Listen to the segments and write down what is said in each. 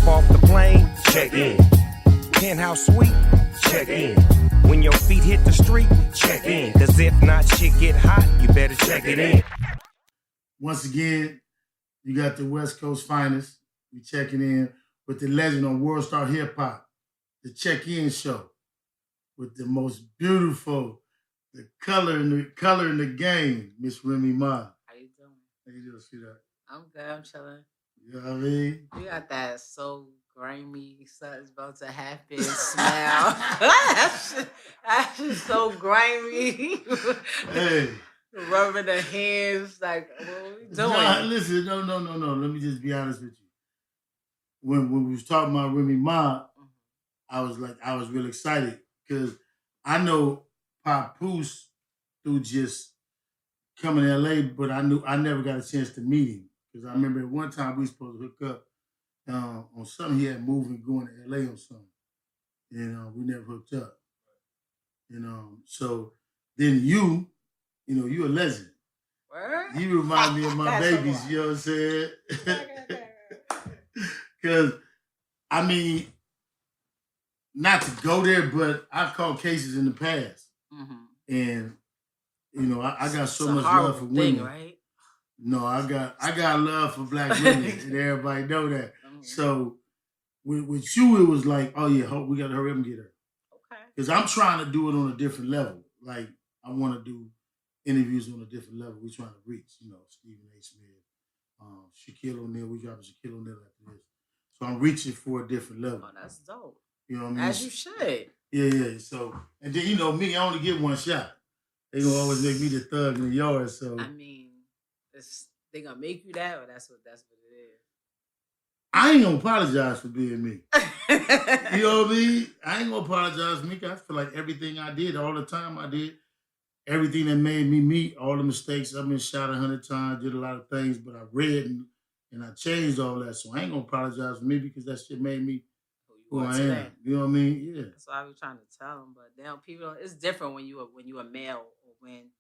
step off the plane, check in. Penthouse suite, check in. When your feet hit the street, check in. Cause if not, shit get hot, you better check it in. Once again, you got the West Coast finest. We checking in with the legend on World Star Hip Hop, the Check-In show, with the most beautiful, the color in the game, Miss Remy Ma. How you doing? How you doing, sweetheart? I'm good. I'm chilling. You know what I mean? You got that so grimy, something's about to happen smell. That's just so grimy. Hey. Rubbing the hands, like, what are we doing? Nah, listen, no. Let me just be honest with you. When we was talking about Remy Ma, I was real excited because I know Papoose through just coming to LA, but I never got a chance to meet him because I remember at one time we were supposed to hook up on something. He had moved and going to LA on something, and we never hooked up. So then you a legend. Word? You remind me of my babies, you know what I'm saying? Because, I mean, not to go there, but I've caught cases in the past. Mm-hmm. And, I got so much love for women. Right? No, I got love for black women, and everybody know that. Mm-hmm. So, with you, it was like, oh, yeah, we got to hurry up and get her. Okay. Because I'm trying to do it on a different level. Like, I want to do interviews on a different level. We're trying to reach, Stephen A. Smith, Shaquille O'Neal. We dropping Shaquille O'Neal after this. So I'm reaching for a different level. Oh, that's dope. You know what I mean? As you should. Yeah. So, and then, me, I only get one shot. They gonna always make me the thug in the yard, so. I mean, they gonna make you that, or that's what it is? I ain't gonna apologize for being me. You know what I mean? I ain't gonna apologize for me, because I feel like everything I did, all the time I did, everything that made me me, all the mistakes, I've been shot 100 times, did a lot of things, but I read and I changed all that. So I ain't gonna apologize for me because that shit made me who I am. You know what I mean? Yeah. That's what I was trying to tell them. But now people, it's different when you a male or when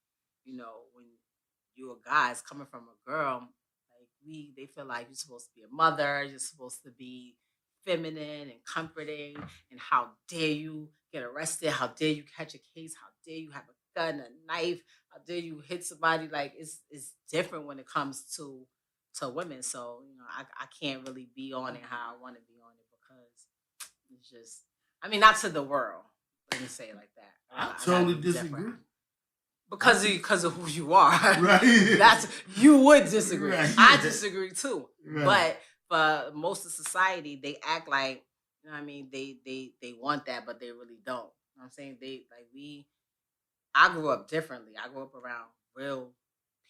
you a guy. It's coming from a girl. Like they feel like you're supposed to be a mother. You're supposed to be feminine and comforting. And how dare you get arrested? How dare you catch a case? How dare you have a gun, a knife? How dare you hit somebody? Like it's different when it comes to women. So I can't really be on it how I want to be on it because it's just, I mean, not to the world. Let me say it like that. I totally disagree. Because of who you are. Right. You would disagree. Right. I disagree too. Right. But for most of society, they act like, they want that, but they really don't. You know what I'm saying? I grew up differently. I grew up around real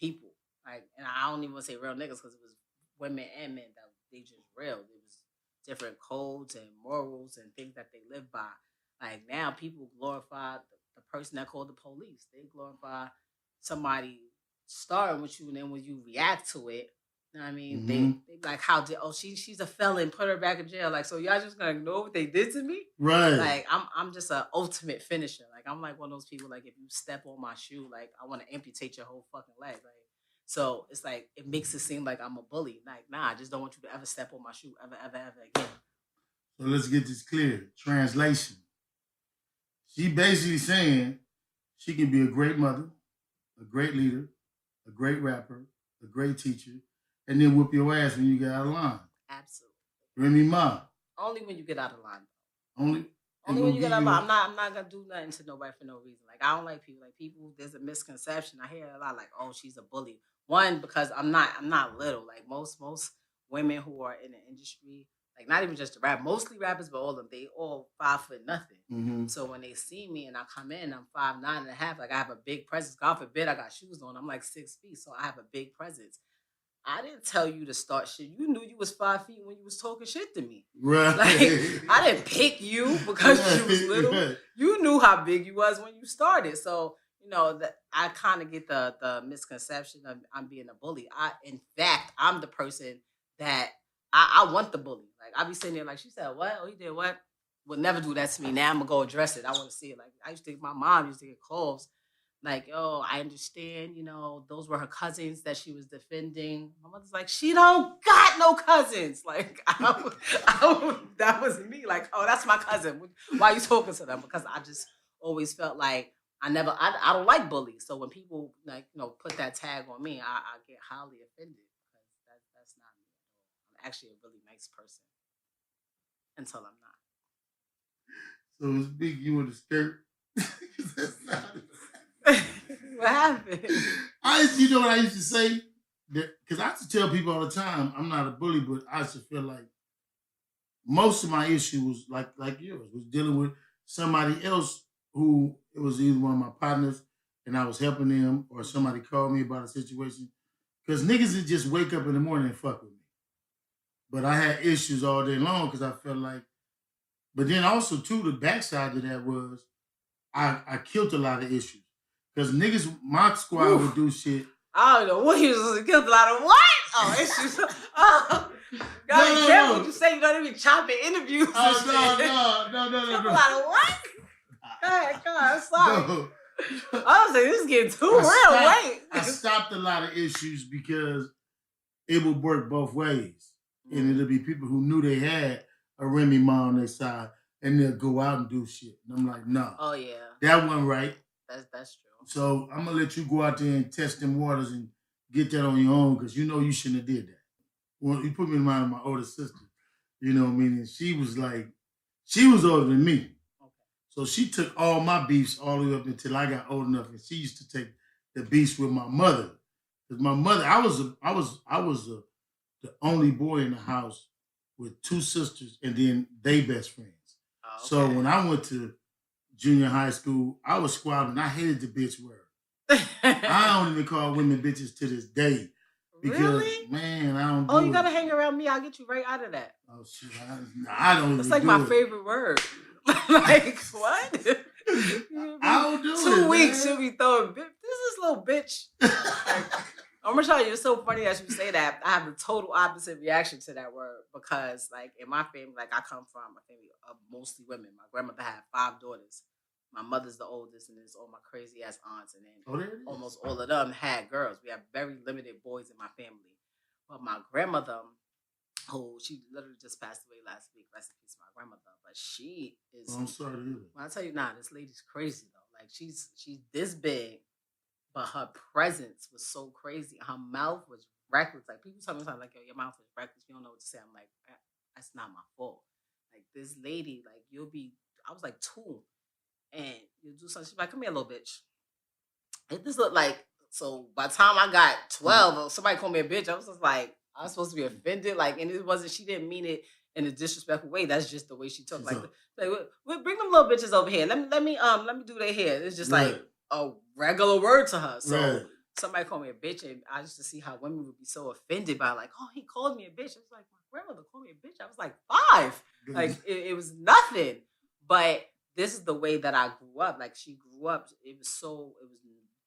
people. And I don't even want to say real niggas because it was women and men that they just real. It was different codes and morals and things that they live by. Like now, people glorify the person that called the police. They glorify somebody starting with you, and then when you react to it, you know what I mean? Mm-hmm. They like, she's a felon, put her back in jail. Like, so y'all just gonna ignore what they did to me? Right. Like, I'm just an ultimate finisher. Like, I'm like one of those people. Like, if you step on my shoe, like I want to amputate your whole fucking leg. Like. So it's like, it makes it seem like I'm a bully. Like, nah, I just don't want you to ever step on my shoe ever again. So let's get this clear. Translation. She basically saying she can be a great mother, a great leader, a great rapper, a great teacher, and then whoop your ass when you get out of line. Absolutely. Remy Ma. Only when you get out of line. Only when you get out of line. I'm not gonna do nothing to nobody for no reason. Like, I don't like people. Like, people, there's a misconception. I hear a lot like, oh, she's a bully. One, because I'm not little. Like most women who are in the industry, like not even just the rap, mostly rappers, but all of them, they all 5 foot nothing. Mm-hmm. So when they see me and I come in, I'm 5'9.5". Like I have a big presence. God forbid I got shoes on. I'm like 6 feet, so I have a big presence. I didn't tell you to start shit. You knew you was 5 feet when you was talking shit to me. Right. Like I didn't pick you because you was little. Right. You knew how big you was when you started. So that I kind of get the misconception of I'm being a bully. In fact, I'm the person that I want the bully. Like I be sitting there like, she said what? Oh, he did what? Would never do that to me. Now I'm gonna go address it. I want to see it. Like I used to, my mom used to get calls. like, oh, I understand, those were her cousins that she was defending. My mother's like, she don't got no cousins. Like, that was me. Like, oh, that's my cousin. Why are you talking to them? Because I just always felt like I don't like bullies. So when people like, put that tag on me, I get highly offended because that's not me at all. I'm actually a really nice person until I'm not. So it's big you in the skirt. What happened? You know what I used to say? Because I used to tell people all the time, I'm not a bully, but I used to feel like most of my issue was like yours, was dealing with somebody else who it was either one of my partners and I was helping them, or somebody called me about a situation. Because niggas would just wake up in the morning and fuck with me. But I had issues all day long because I felt like, but then also too, the backside of that was I killed a lot of issues. Because niggas, my squad would do shit. I don't know what he was killed a lot of what? Oh, issues. Oh, gotta be careful what you say. You don't even chop in interviews. Oh, no. Killed a lot of what? God, I'm sorry. No. I was like, this is getting too real. Wait. I stopped a lot of issues because it would work both ways. And it'll be people who knew they had a Remy Ma on their side, and they'll go out and do shit. And I'm like, no. Oh, yeah. That wasn't right. That's true. So I'm going to let you go out there and test them waters and get that on your own, because you know you shouldn't have did that. Well, you put me in mind of my older sister. You know what I mean? And she was older than me. Okay. So she took all my beefs all the way up until I got old enough, and she used to take the beefs with my mother. Because my mother, I was the only boy in the house with two sisters, and then they best friends. Oh, okay. So when I went to junior high school, I was squabbling. I hated the bitch word. I don't even call women bitches to this day. Because, really? Man, I don't do you gotta hang around me. I'll get you right out of that. Oh, shit. I don't It's like my favorite word. Like, what? I don't do 2 weeks, she'll be throwing, this little bitch. Like, I'm gonna tell you, it's so funny that you say that. I have the total opposite reaction to that word because, like, in my family, like, I come from a family of mostly women. My grandmother had 5 daughters. My mother's the oldest, and there's all my crazy ass aunts, and then almost all of them had girls. We have very limited boys in my family. But my grandmother, who she literally just passed away last week, rest in peace, my grandmother. But she is. I'm sorry to hear that. When I tell you, this lady's crazy though. Like she's this big. But her presence was so crazy. Her mouth was reckless. Like people tell me something like, yo, your mouth is reckless. You don't know what to say. I'm like, that's not my fault. Like this lady, like I was like 2. And you'll do something. She's like, come here, little bitch. And this looked like, so by the time I got 12, somebody called me a bitch. I was just like, I was supposed to be offended. Like, and it wasn't, she didn't mean it in a disrespectful way. That's just the way she took. Like bring them little bitches over here. Let me do their hair. It's just like a regular word to her. So somebody called me a bitch, and I used to see how women would be so offended by like, oh, he called me a bitch. I was like, my grandmother called me a bitch. I was like 5. Like it was nothing. But this is the way that I grew up. Like she grew up, it was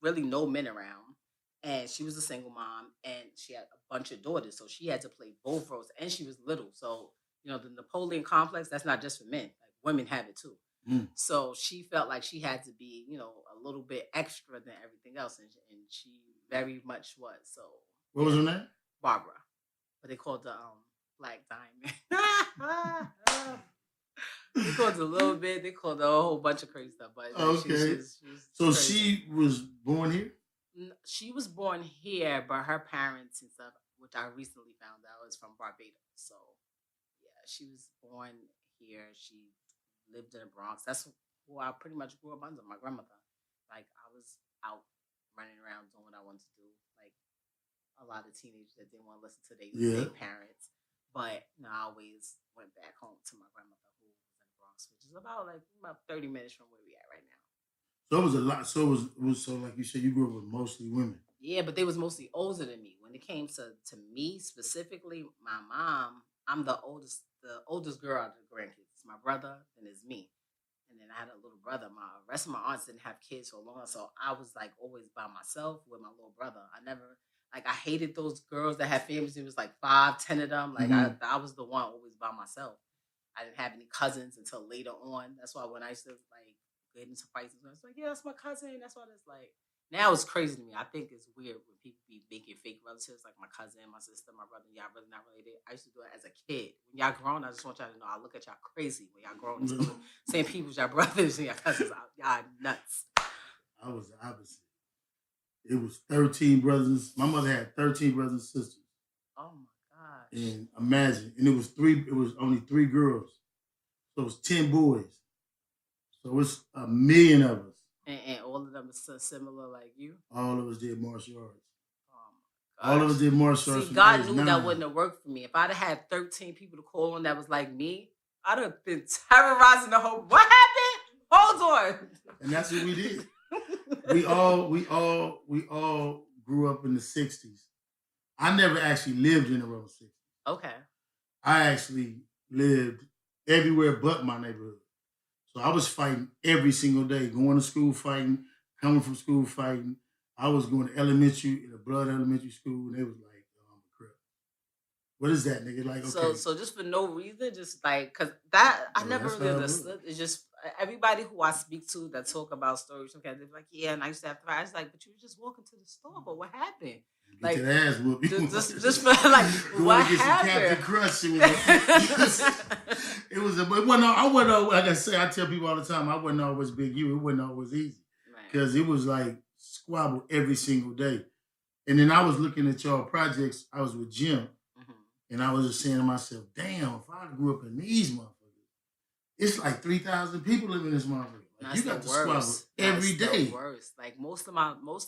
really no men around. And she was a single mom, and she had a bunch of daughters. So she had to play both roles, and she was little. So, the Napoleon complex, that's not just for men. Like women have it too. Mm. So she felt like she had to be, a little bit extra than everything else. And she very much was. So what was her name? Barbara. But they called the Black Diamond. They called it a little bit. They called a whole bunch of crazy stuff. But okay. So crazy. She was born here? She was born here, but her parents and stuff, which I recently found out, is from Barbados. So, yeah, she was born here. She lived in the Bronx. That's who I pretty much grew up under, my grandmother. Like, I was out running around doing what I wanted to do. Like, a lot of teenagers that didn't want to listen to their parents. But, I always went back home to my grandmother, who was in the Bronx, which is about 30 minutes from where we at right now. So it was a lot. So it was so like you said, you grew up with mostly women. Yeah, but they was mostly older than me. When it came to me specifically, my mom, I'm the oldest girl out of the grandkids. It's my brother, and it's me. And then I had a little brother. My rest of my aunts didn't have kids for long, so I was like always by myself with my little brother. I hated those girls that had families. It was like 5, 10 of them. Like I was the one always by myself. I didn't have any cousins until later on. That's why when I used to get into fights, I was like, yeah, that's my cousin. That's why it's like, Now it's crazy to me. I think it's weird when people be making fake relatives, like my cousin, my sister, my brother. Y'all really not related. I used to do it as a kid. When y'all grown, I just want y'all to know I look at y'all crazy when y'all grown. Same people as y'all brothers and y'all cousins. Y'all nuts. I was the opposite. It was 13 brothers. My mother had 13 brothers and sisters. Oh my gosh. And imagine, and it was only 3 girls. So it was 10 boys. So it's 1 million of us. And all of them are similar like you? All of us did martial arts. Oh all of us did martial arts. See, God knew that wouldn't have worked for me. If I'd have had 13 people to call on that was like me, I'd have been terrorizing the whole. What happened? Hold on. And that's what we did. we all grew up in the 60s. I never actually lived in the row 60s. Okay. I actually lived everywhere but my neighborhood. So I was fighting every single day, going to school fighting, coming from school fighting. I was going to elementary, in a blood elementary school, and they was like, crap. What is that, nigga? Like, okay. So just for no reason, just like, because that, I never really understood. It's just, everybody who I speak to that talk about stories, okay, they're like, yeah, and I used to have to fight. I was like, but you were just walking to the store, but what happened? Like, your ass whooped. Just for like, what happened? Crush. It was but I wasn't, like I say, I tell people all the time, I wasn't always Big U. It wasn't always easy. Because it was like squabble every single day. And then I was looking at y'all projects. I was with Jim. And I was just saying to myself, damn, if I grew up in these motherfuckers, it's like 3,000 people living in this motherfucker. Like, you got to squabble every day. The worst. Like most of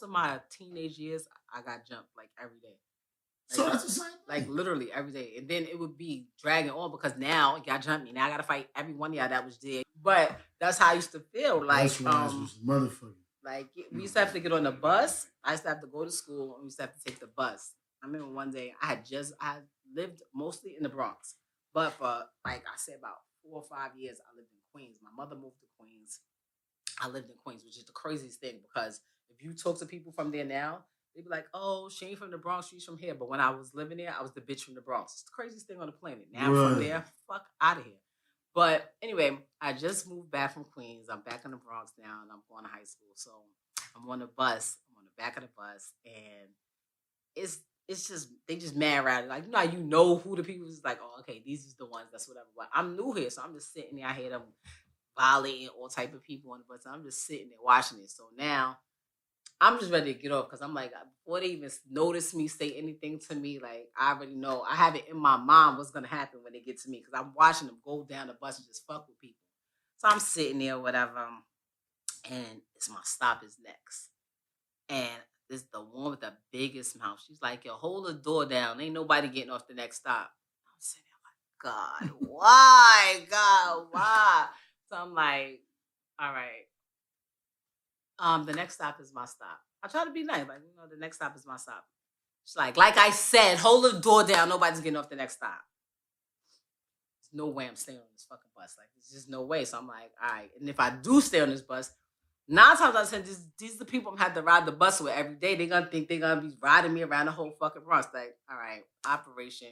my teenage years, I got jumped like every day. Like, so that's the same thing. Like literally every day. And then it would be dragging on because now y'all jumped me. Now I gotta fight every one of y'all that was there. But that's how I used to feel. Like that's why I was motherfucker. Like we used to have to get on the bus. I used to have to go to school and we used to have to take the bus. I remember one day I lived mostly in the Bronx. But for like I said about 4 or 5 years I lived in Queens. My mother moved to Queens. I lived in Queens, which is the craziest thing because if you talk to people from there now, they'd be like, oh, she ain't from the Bronx, she's from here. But when I was living there, I was the bitch from the Bronx. It's the craziest thing on the planet. Now I'm from there, fuck out of here. But anyway, I just moved back from Queens. I'm back in the Bronx now, and I'm going to high school. So I'm on the bus. I'm on the back of the bus, and it's just they just mad around it. Like you know who the people is like. Oh, okay, these is the ones. That's whatever. But I'm new here, so I'm just sitting there. I hear them violating all type of people on the bus. I'm just sitting there watching it. So now I'm just ready to get off because I'm like, before they even notice me, say anything to me, like I already know. I have it in my mind what's gonna happen when they get to me because I'm watching them go down the bus and just fuck with people. So I'm sitting there, whatever, and it's my stop is next, and this the one with the biggest mouth. She's like, yo, hold the door down. Ain't nobody getting off the next stop. I'm sitting there like, God, why, God, why? So I'm like, all right. The next stop is my stop. I try to be nice, like, the next stop is my stop. She's like I said, hold the door down. Nobody's getting off the next stop. There's no way I'm staying on this fucking bus. Like, there's just no way. So I'm like, all right. And if I do stay on this bus, 9 times out of 10, these are the people I'm gonna have to ride the bus with every day. They're gonna think they're gonna be riding me around the whole fucking Bronx. Like, all right, operation.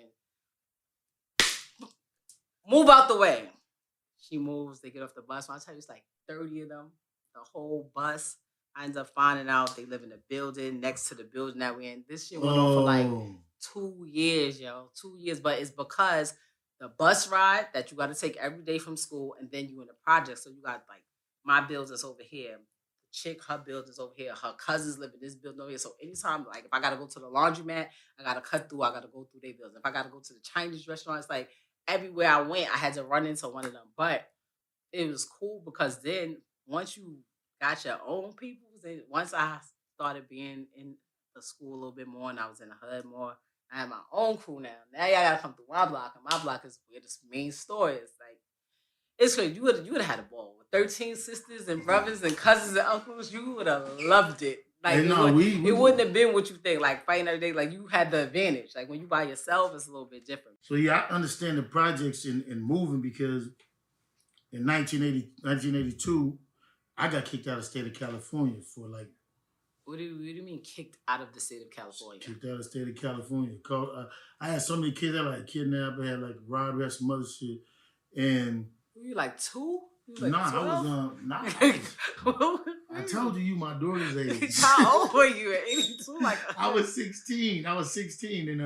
Move out the way. She moves, they get off the bus. When I tell you, it's like 30 of them. The whole bus. I end up finding out they live in a building next to the building that we're in. This shit went on for like 2 years, yo. 2 years. But it's because the bus ride that you got to take every day from school and then you in the project. So you got like my building's over here. The chick, her building's over here. Her cousins live in this building over here. So anytime, like if I got to go to the laundromat, I got to cut through. I got to go through their building. If I got to go to the Chinese restaurant, it's like everywhere I went, I had to run into one of them. But it was cool because then once you got your own people, and once I started being in the school a little bit more and I was in the hood more, I had my own crew now. Now y'all gotta come through my block, and my block is where the main store is. Like, it's crazy. You would have had a ball with 13 sisters and brothers and cousins and uncles. You would have loved it. Like, it wouldn't have been what you think. Like fighting every day, like you had the advantage. Like when you by yourself, it's a little bit different. So yeah, I understand the projects in moving because in 1982, I got kicked out of the state of California for like. What do you mean kicked out of the state of California? Kicked out of the state of California. I had so many kids that like kidnapped, I had like robbery, some other shit. And were you like 2? Like nah, 12? I told you my daughter's age. How old were you at 82? Like I was 16. I was 16 and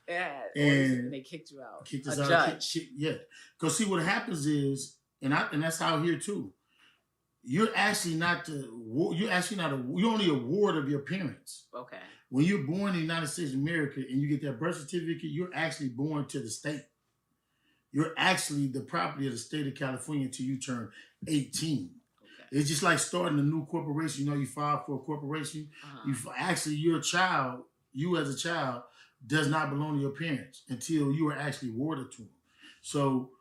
yeah, and they kicked you out. kicked us A out. judge. Yeah. Cause see what happens is, and that's out here too. You're actually not you're only a ward of your parents. Okay. When you're born in the United States of America and you get that birth certificate, you're actually born to the state. You're actually the property of the state of California until you turn 18. Okay. It's just like starting a new corporation. You know, you file for a corporation. You're a child. You as a child does not belong to your parents until you are actually warded to them. So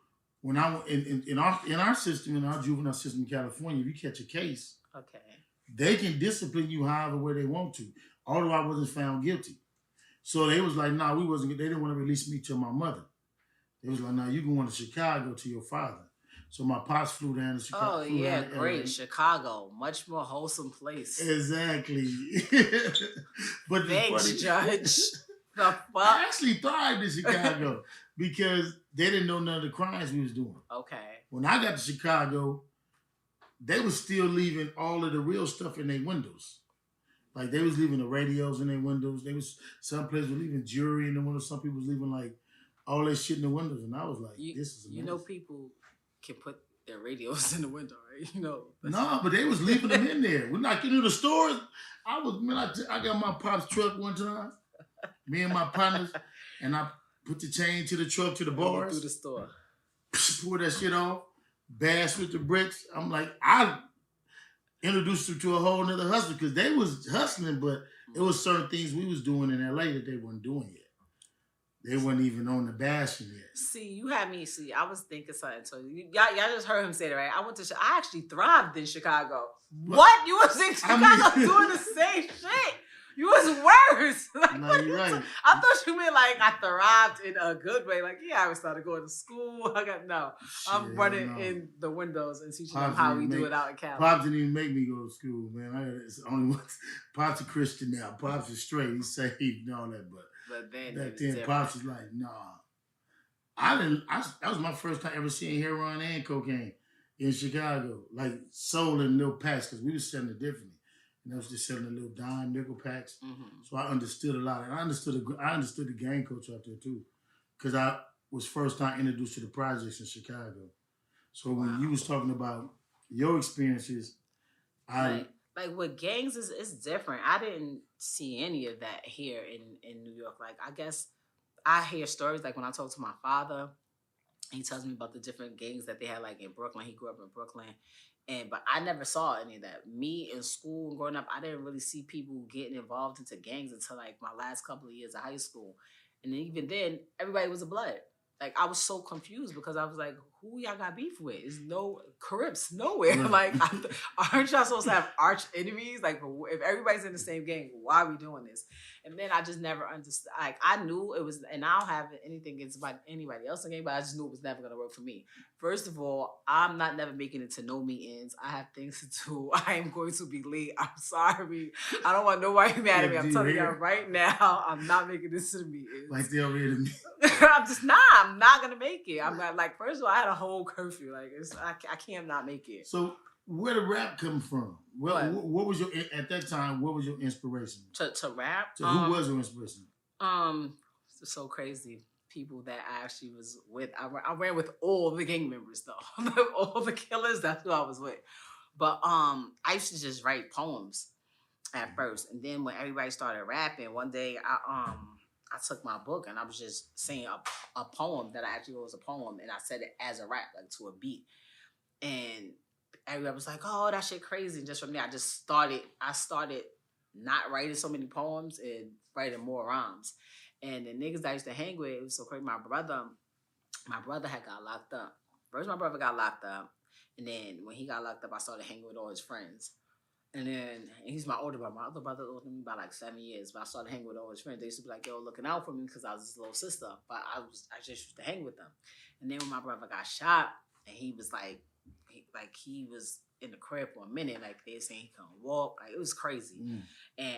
when in our system, in our juvenile system in California, if you catch a case, they can discipline you however way they want to. Although I wasn't found guilty. So they was like, nah, they didn't want to release me to my mother. They was like, nah, you can go to Chicago to your father. So my pops flew down to Chicago. Oh, yeah, great. Chicago. Much more wholesome place. Exactly. But thanks, Judge. The fuck? I actually thrived in Chicago because they didn't know none of the crimes we was doing. Okay. When I got to Chicago, they was still leaving all of the real stuff in their windows. Like they was leaving the radios in their windows. Some places were leaving jewelry in the windows. Some people was leaving like all that shit in the windows. And I was like, this is amazing. You know people can put their radios in the window, right? You know. No, but they was leaving them in there. We're not getting to the stores. I got my pop's truck one time. Me and my partners, and I put the chain to the truck to the bars. Through the store. Pour that shit off. Bash with the bricks. I'm like, I introduced them to a whole nother hustle because they was hustling, but it was certain things we was doing in LA that they weren't doing yet. They weren't even on the bashing yet. See, you had me. I was thinking something. So y'all just heard him say that, right? I actually thrived in Chicago. What? You was in Chicago doing the same shit? You was worse. Like, no, you're right. I thought you meant like I thrived in a good way. Like, yeah, I started going to school. I'm running in the windows and teaching them how we do it out in Cali. Pops didn't even make me go to school, man. It's only one. Pops a Christian now. Pops is straight. He's saved and all that, but then back then, Pops was like, nah. That was my first time ever seeing heroin and cocaine in Chicago, like sold in little packs because we was selling it differently. And I was just selling the little dime nickel packs. Mm-hmm. So I understood a lot. And I understood the gang culture out there too. Because I was first time introduced to the projects in Chicago. So when you was talking about your experiences, like with gangs it's different. I didn't see any of that here in New York. Like I guess I hear stories like when I talk to my father, he tells me about the different gangs that they had like in Brooklyn. He grew up in Brooklyn. But I never saw any of that. Me in school and growing up, I didn't really see people getting involved into gangs until like my last couple of years of high school. And even then, everybody was a blood. Like I was so confused because I was like, who y'all got beef with? There's no Crips nowhere. Like, aren't y'all supposed to have arch enemies? Like, if everybody's in the same gang, why are we doing this? And then I just never understood. Like, I knew it was, and I don't have anything against anybody else in the game, but I just knew it was never going to work for me. First of all, I'm not never making it to no meetings. I have things to do. I am going to be late. I'm sorry. I don't want nobody mad at me. I'm telling y'all right now, I'm not making this to the meetings. Like, they're ready to meet. I'm not going to make it. I'm not, like, first of all, I had a whole curfew. Like, I can't not make it. So, where did rap come from? What was your, at that time, what was your inspiration? To rap? Who was your inspiration? It's so crazy. People that I actually was with. I ran with all the gang members, though. All the killers, that's who I was with. But I used to just write poems at first. And then when everybody started rapping, one day I took my book and I was just saying a poem that I actually wrote was a poem. And I said it as a rap, like to a beat. And everybody was like, oh, that shit crazy. And just from there, I started not writing so many poems and writing more rhymes. And the niggas that I used to hang with, it was so crazy. My brother had got locked up. First, my brother got locked up. And then when he got locked up, I started hanging with all his friends. And he's my older brother. My other brother older than me by like 7 years. But I started hanging with all his friends. They used to be like, yo, looking out for me because I was his little sister. But I just used to hang with them. And then when my brother got shot, and he was like, he was in the crib for a minute. Like, they were saying he couldn't walk. Like, it was crazy. Mm. And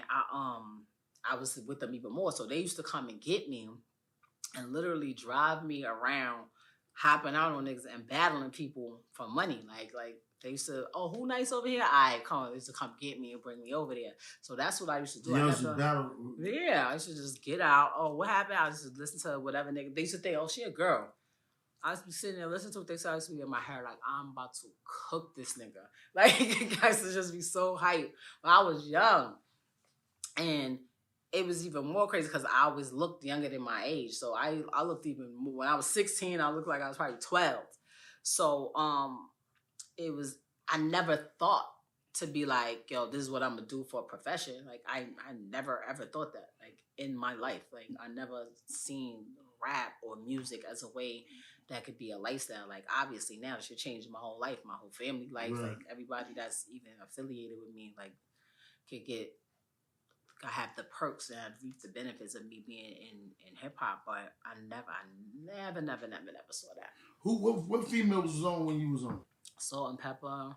I was with them even more. So they used to come and get me and literally drive me around hopping out on niggas and battling people for money. Like they used to, oh, who nice over here? I come, they used to come get me and bring me over there. So that's what I used to do. You used to battle. Yeah, I used to just get out. Oh, what happened? I used to listen to whatever nigga. They used to think, oh, she a girl. I used to be sitting there listening to what they said. I used to be in my hair like, I'm about to cook this nigga. Like, guys to just be so hyped. When I was young. And it was even more crazy because I always looked younger than my age. So I looked even more. When I was 16, I looked like I was probably 12. So it was, I never thought to be like, yo, this is what I'm gonna do for a profession. Like I never ever thought that, like in my life. Like I never seen rap or music as a way that could be a lifestyle. Like obviously now it should change my whole life, my whole family life. Right. Like everybody that's even affiliated with me, like could get, I have the perks and I've reaped the benefits of me being in hip hop, but I never saw that. What female was on when you was on? Salt and Pepper.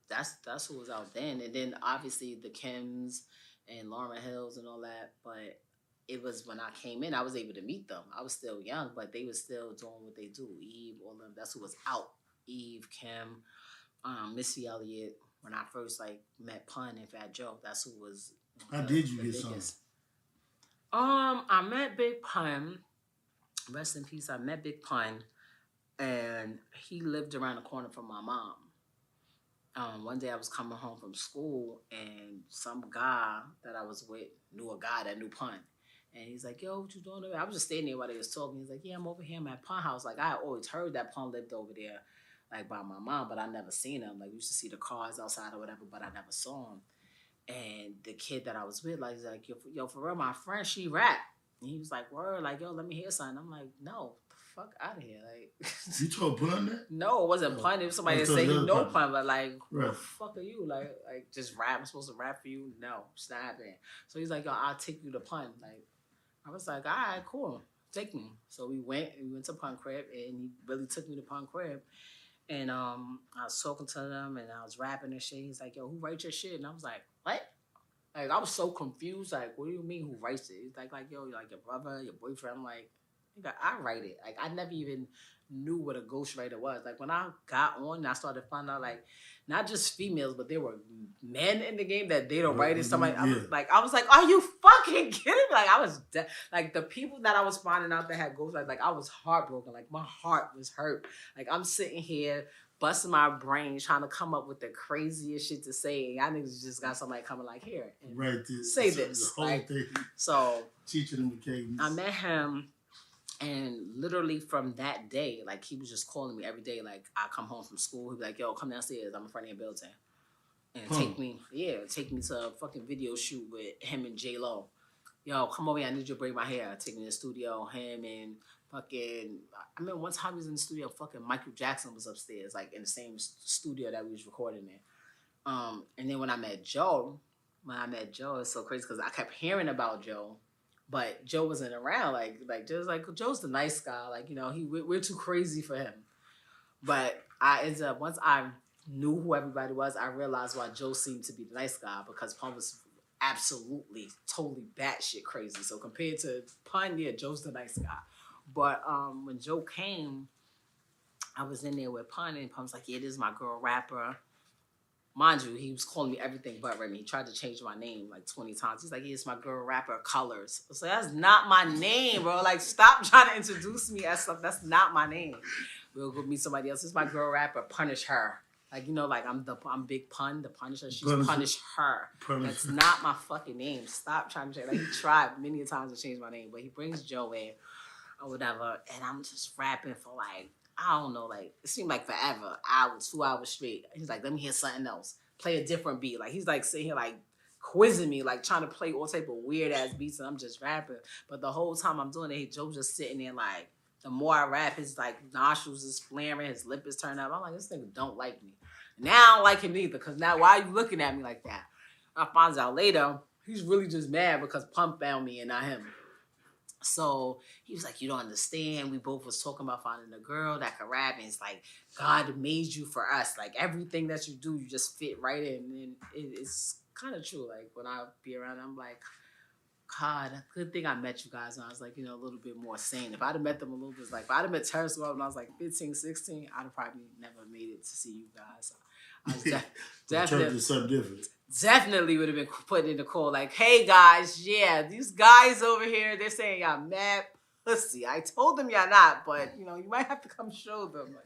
That's who was out then, and then obviously the Kims and Lauryn Hills and all that. But it was when I came in, I was able to meet them. I was still young, but they were still doing what they do. Eve, all of them. That's who was out. Eve, Kim, Missy Elliott. When I first like met Pun and Fat Joe, that's who was. How did you get some? I met Big Pun. Rest in peace. I met Big Pun, and he lived around the corner from my mom. One day I was coming home from school, and some guy that I was with knew a guy that knew Pun, and he's like, "Yo, what you doing over there?" I was just standing there while they was talking. He's like, "Yeah, I'm over here. I'm at Pun house." Like I always heard that Pun lived over there, like by my mom, but I never seen him. Like we used to see the cars outside or whatever, but I never saw him. And the kid that I was with, like, he's like, yo, for real, my friend, she rap. And he was like, word, like, yo, let me hear something. I'm like, no, the fuck out of here. Like, you told Pun that? No, it wasn't Pun. It was somebody that said he know Pun, but like, who the fuck are you? Like, just rap. I'm supposed to rap for you? No, it's not happening. So he's like, yo, I'll take you to Pun. Like, I was like, all right, cool, take me. So we went to Pun crib, and he really took me to Pun crib. And I was talking to them, and I was rapping and shit. He's like, yo, who writes your shit? And I was like, what? Like, I was so confused. Like, what do you mean who writes it? He's like, yo, like your brother, your boyfriend. I'm like, I write it. Like, I never even knew what a ghostwriter was. Like, when I got on, I started finding out, like, not just females, but there were men in the game that they don't write it. Somebody, I was like, are you fucking kidding me? Like, I was like, the people that I was finding out that had ghostwriters, like, I was heartbroken. Like, my heart was hurt. Like, I'm sitting here busting my brain trying to come up with the craziest shit to say. And y'all niggas just got somebody coming like, here, and say this. Like, so teaching them the cadence. I met him. And literally from that day, like, he was just calling me every day. Like, I come home from school, he'd be like, yo, come downstairs. I'm in front of your building. And take me to a fucking video shoot with him and J-Lo. Yo, come over here. I need you to braid my hair. Take me to the studio. Him and fucking, I remember one time he was in the studio, fucking Michael Jackson was upstairs, like, in the same studio that we was recording in. And then when I met Joe, it's so crazy because I kept hearing about Joe. But Joe wasn't around. Joe's the nice guy. Like, you know, we're too crazy for him. But I ended up, once I knew who everybody was, I realized why Joe seemed to be the nice guy, because Pun was absolutely, totally batshit crazy. So compared to Pun, yeah, Joe's the nice guy. But when Joe came, I was in there with Pun, and Pun was like, yeah, this is my girl rapper. Mind you, he was calling me everything but Remy. He tried to change my name like 20 times. He's like, yeah, it's my girl rapper, Colors. I was like, that's not my name, bro. Like, stop trying to introduce me as stuff. That's not my name. We'll go meet somebody else. It's my girl rapper, Punish Her. Like, you know, like, I'm Big Pun, the Punisher. She's Punish Her. That's not my fucking name. Stop trying to change. Like, he tried many times to change my name, but he brings Joe in or whatever, and I'm just rapping for like, I don't know, like, it seemed like forever, 2 hours straight. He's like, let me hear something else. Play a different beat. Like, he's like sitting here like quizzing me, like trying to play all type of weird ass beats, and I'm just rapping. But the whole time I'm doing it, Joe's just sitting there like, the more I rap, his like nostrils is flaring, his lip is turned up. I'm like, this nigga don't like me. Now I don't like him either, because now why are you looking at me like that? I find out later, he's really just mad because Pump found me and not him. So he was like, you don't understand. We both was talking about finding a girl that could rap. And it's like, God made you for us. Like, everything that you do, you just fit right in. And it's kind of true. Like, when I be around, I'm like, God, good thing I met you guys when I was like, a little bit more sane. If I'd have met them a little bit, like, if I'd have met Terrace when I was like 15, 16, I'd have probably never made it to see you guys. I was definitely something different. Definitely would have been putting in the call like, hey guys, yeah, these guys over here, they're saying y'all mad pussy. I told them y'all not, but you might have to come show them.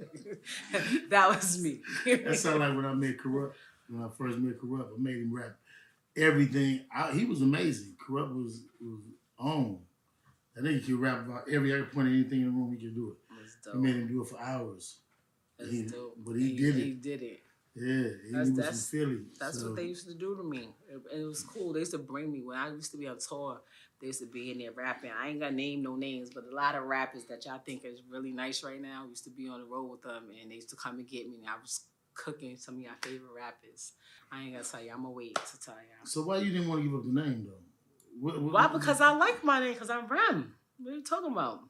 Like, that was me. That sounded like when I met Corrupt. When I first met Corrupt, I made him rap everything. He was amazing. Corrupt was on. I think he could rap about every other point of anything in the room. He could do it. He made him do it for hours. But he did it. He did it. Yeah, he was from Philly. That's what they used to do to me. It was cool. They used to bring me, when I used to be on tour, they used to be in there rapping. I ain't gonna name no names, but a lot of rappers that y'all think is really nice right now used to be on the road with them, and they used to come and get me, and I was cooking some of your favorite rappers. I ain't gonna tell you. I'm gonna wait to tell you. So why you didn't want to give up the name, though? Why? Because I like my name, because I'm Rem. What are you talking about?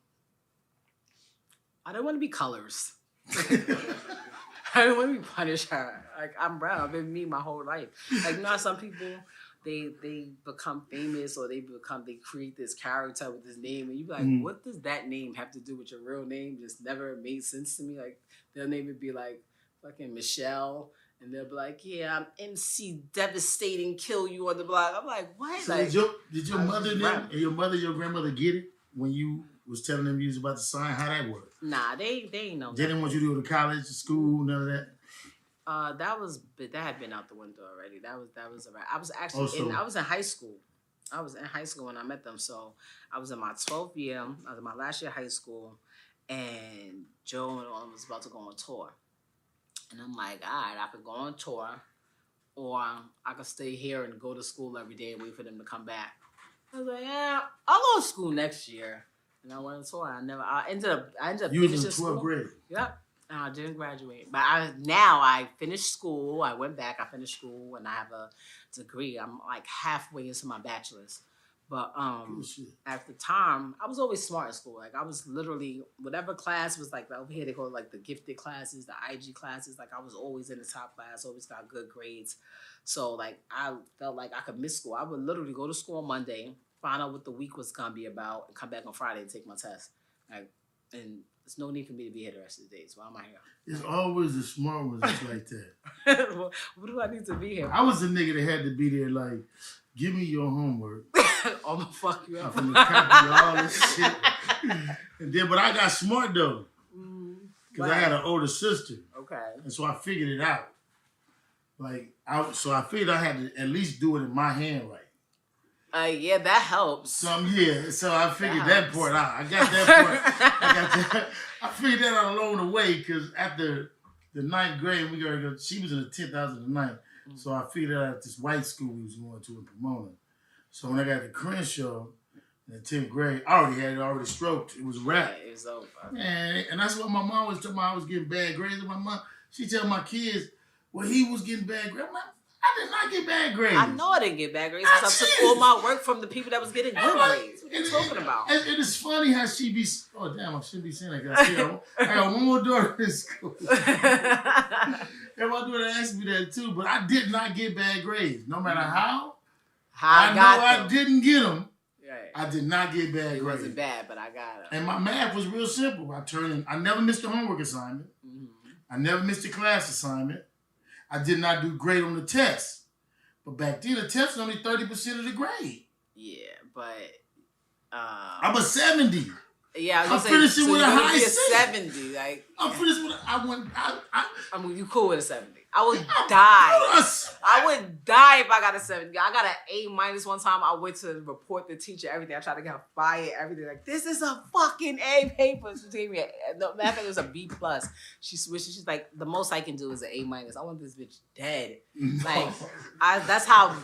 I don't want to be Colors. I don't want to be Punisher. Like, I'm Brown. I've been me my whole life. Like, some people, they become famous or they create this character with this name. And you be like, what does that name have to do with your real name? Just never made sense to me. Like, their name would be like fucking Michelle. And they'll be like, yeah, I'm MC Devastating, kill you on the block. I'm like, what? So like, did your mother and your grandmother get it when you was telling them you was about to sign? How that worked? Nah, they ain't know. They didn't want you to go to college, school, none of that. That had been out the window already. That was around. I was actually I was in high school. I was in high school when I met them. So I was in my 12th year. I was in my last year of high school, and Joe was about to go on tour. And I'm like, all right, I could go on tour, or I could stay here and go to school every day and wait for them to come back. I was like, yeah, I'll go to school next year. And I went on tour. I ended up you finishing was in 12th grade. Yep. I didn't graduate. But I finished school. I went back. I finished school, and I have a degree. I'm like halfway into my bachelor's. But at the time, I was always smart in school. Like, I was literally, whatever class was like, over here they call it like the gifted classes, the IG classes. Like, I was always in the top class, always got good grades. So, like, I felt like I could miss school. I would literally go to school on Monday, find out what the week was going to be about, and come back on Friday and take my test. Like, and there's no need for me to be here the rest of the day. So why am I here? It's always the smart ones that's like that. What do I need to be here? I was the nigga that had to be there like, give me your homework. I'm gonna fuck you up. I'm gonna copy all this shit. But I got smart though. Because I had an older sister. Okay. And so I figured it out. So I figured I had to at least do it in my handwriting. Yeah, that helps. So I figured that part out. I got that part. I figured that out along the way because after the 9th grade, we gotta go. She was in the 10th, I was in the 9th. So I figured out at this white school we was going to in Pomona. So when I got to Crenshaw in the 10th grade, I already stroked. It was a wrap. Yeah, it was over. And that's what my mom was telling me. I was getting bad grades. And my mom, she tell my kids, well, he was getting bad grades. I'm like, I did not get bad grades. I know I didn't get bad grades because I took all my work from the people that was getting good grades. What are you talking about? And it's funny how she be, oh damn, I shouldn't be saying that. I got one more daughter in school. And my daughter asked me that too, but I did not get bad grades. No matter how I didn't get them. Right. I did not get bad grades. It wasn't bad, but I got them. And my math was real simple. I never missed a homework assignment. Mm-hmm. I never missed a class assignment. I did not do great on the test. But back then, the test was only 30% of the grade. Yeah, but... I'm a 70. Yeah, I'm finishing with a high 70. Like, I'm finishing with I mean, you cool with a 70. I would die. I would die if I got a 70. I got an A- one time. I went to report the teacher, everything. I tried to get her fired, everything. Like, this is a fucking A paper. She gave me no matter of fact, it was a B+. She switched. She's like, the most I can do is an A-. I want this bitch dead. Like, that's how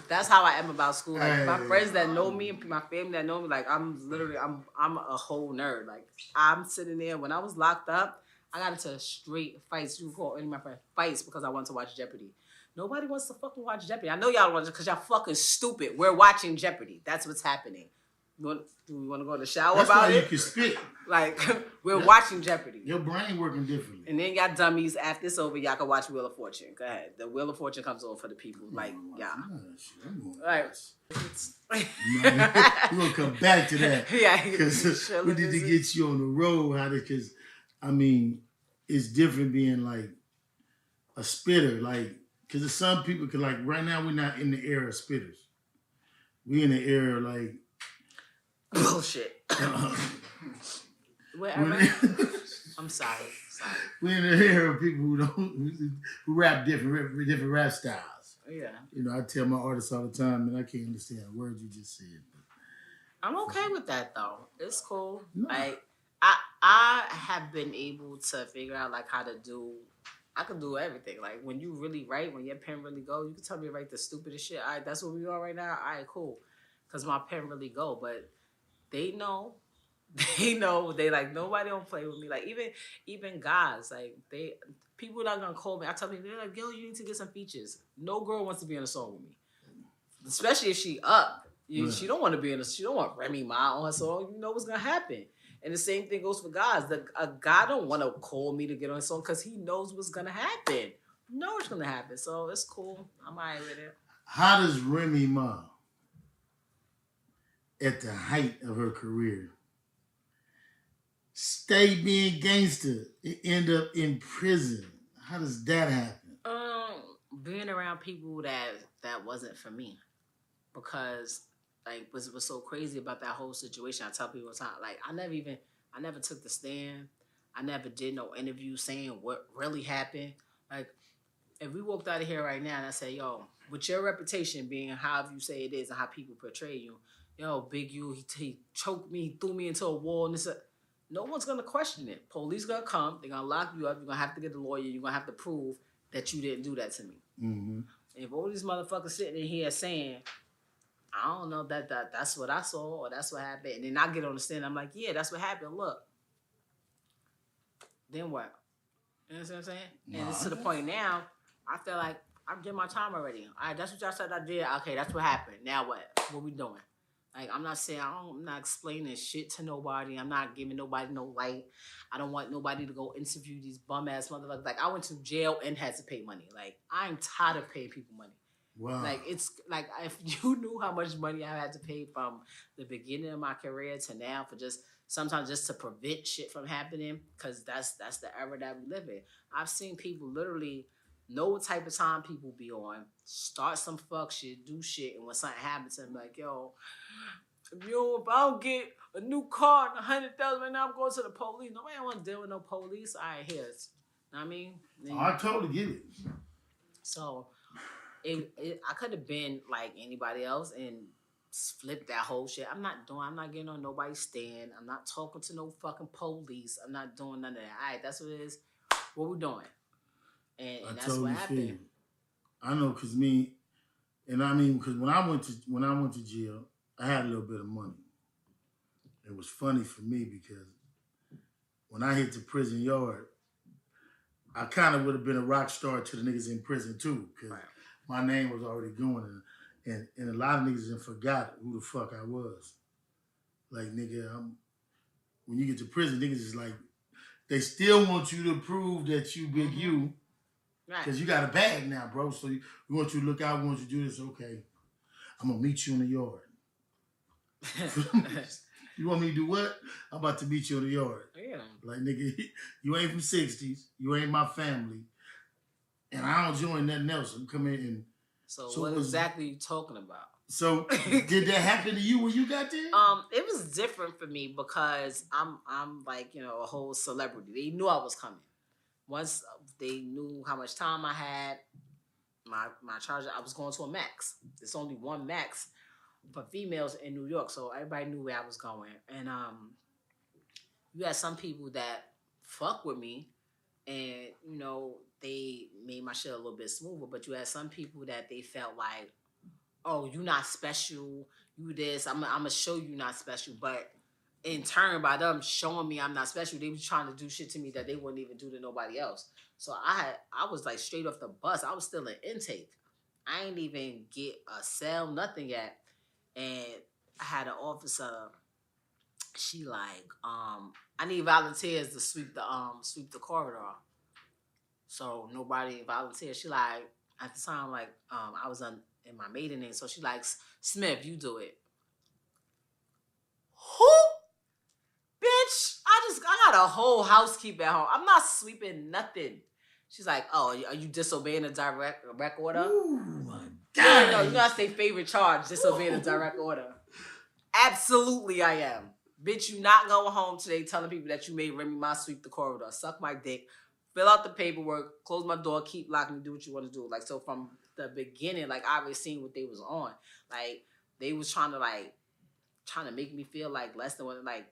I am about school. Like, my friends that know me, my family that know me, like, I'm a whole nerd. Like, I'm sitting there when I was locked up. I got into straight fights. You call any of my friends fights because I wanted to watch Jeopardy. Nobody wants to fucking watch Jeopardy. I know y'all want to because y'all fucking stupid. We're watching Jeopardy. That's what's happening. Do we want to go in the shower That's about why you it? can spit. Like, we're watching Jeopardy. Your brain working differently. And then y'all dummies, after this over, y'all can watch Wheel of Fortune. Go ahead. The Wheel of Fortune comes on for the people. Like, yeah. Right. We're going to come back to that. Yeah. Because we need to get you on the road. Because, I mean, it's different being like a spitter. Like, because some people can, like, right now we're not in the era of spitters. We in the era, like... Bullshit. I'm sorry. We're in the era of people who rap different rap styles. Yeah. You know, I tell my artists all the time, and I can't understand a word you just said. I'm okay with that though. It's cool. No. Like I have been able to figure out like how to do. I can do everything. Like when you really write, when your pen really go, you can tell me to write the stupidest shit. All right, that's what we are right now. All right, cool. Because my pen really go, but they know. They like nobody don't play with me. Like even guys, like people not gonna call me. I tell people they're like, yo, you need to get some features. No girl wants to be in a song with me, especially if she up. She don't want to be in she don't want Remy Ma on her song. You know what's gonna happen. And the same thing goes for guys. A guy don't want to call me to get on a song because he knows what's gonna happen. You know what's gonna happen. So it's cool. I'm alright with it. How does Remy Ma, at the height of her career, stay being gangster and end up in prison? How does that happen? Being around people that wasn't for me, because like what's so crazy about that whole situation. I tell people all the time, like I never took the stand. I never did no interview saying what really happened. Like if we walked out of here right now and I say, yo, with your reputation being however you say it is and how people portray you, yo, Big U, he choked me, he threw me into a wall and this. No one's gonna question it. Police gonna come. They're gonna lock you up. You're gonna have to get a lawyer. You're gonna have to prove that you didn't do that to me. Mm-hmm. And if all these motherfuckers sitting in here saying, I don't know that's what I saw or that's what happened, and then I get on the stand, I'm like, yeah, that's what happened. Look, then what? You know what I'm saying? And it's to the point now. I feel like I did my time already. All right, that's what y'all said I did. Okay, that's what happened. Now what? What we doing? Like, I'm not saying, I'm not explaining shit to nobody. I'm not giving nobody no light. I don't want nobody to go interview these bum-ass motherfuckers. Like, I went to jail and had to pay money. Like, I'm tired of paying people money. Wow. Like, it's, like, if you knew how much money I had to pay from the beginning of my career to now for just, sometimes just to prevent shit from happening, because that's the era that we live in. I've seen people literally know what type of time people be on, start some fuck shit, do shit, and when something happens to them, like, yo, if I don't get a new car and 100,000 right now, I'm going to the police. Nobody want to deal with no police. All right, here. Know what I mean? I totally get it. So, I could have been like anybody else and flipped that whole shit. I'm not getting on nobody's stand. I'm not talking to no fucking police. I'm not doing none of that. All right, that's what it is. What we doing? And that's totally what happened. I know, cause because when I went to jail, I had a little bit of money. It was funny for me because when I hit the prison yard, I kind of would have been a rock star to the niggas in prison too, because my name was already going, and a lot of niggas had forgot who the fuck I was. Like, nigga, when you get to prison, niggas is like, they still want you to prove that you Big U. Because you got a bag now, bro. So we want you to look out. We want you to do this. Okay. I'm going to meet you in the yard. You want me to do what? I'm about to meet you in the yard. Yeah. Like, nigga, you ain't from 60s. You ain't my family. And I don't join nothing else. I'm coming in. So what exactly are you talking about? So did that happen to you when you got there? It was different for me because I'm like, you know, a whole celebrity. They knew I was coming. Once they knew how much time I had, my charger, I was going to a max. There's only one max for females in New York, so everybody knew where I was going. And you had some people that fuck with me, and you know they made my shit a little bit smoother. But you had some people that they felt like, oh, you not special, you this. I'm gonna show you not special, but in turn, by them showing me I'm not special, they was trying to do shit to me that they wouldn't even do to nobody else. So I was like straight off the bus. I was still in intake. I ain't even get a cell, nothing yet. And I had an officer. She like, I need volunteers to sweep the corridor. So nobody volunteered. She like, at the time, like, I was in my maiden name. So she like, Smith, you do it. Who? Bitch, I got a whole housekeeper at home. I'm not sweeping nothing. She's like, oh, are you disobeying a direct order? Oh my God. No, you gotta say favorite charge, disobeying a direct order. Absolutely I am. Bitch, you not going home today telling people that you made Remy Ma sweep the corridor, suck my dick, fill out the paperwork, close my door, keep locking, do what you want to do. Like, so from the beginning, like, I already seen what they was on. Like, they was trying to make me feel like less than what, like,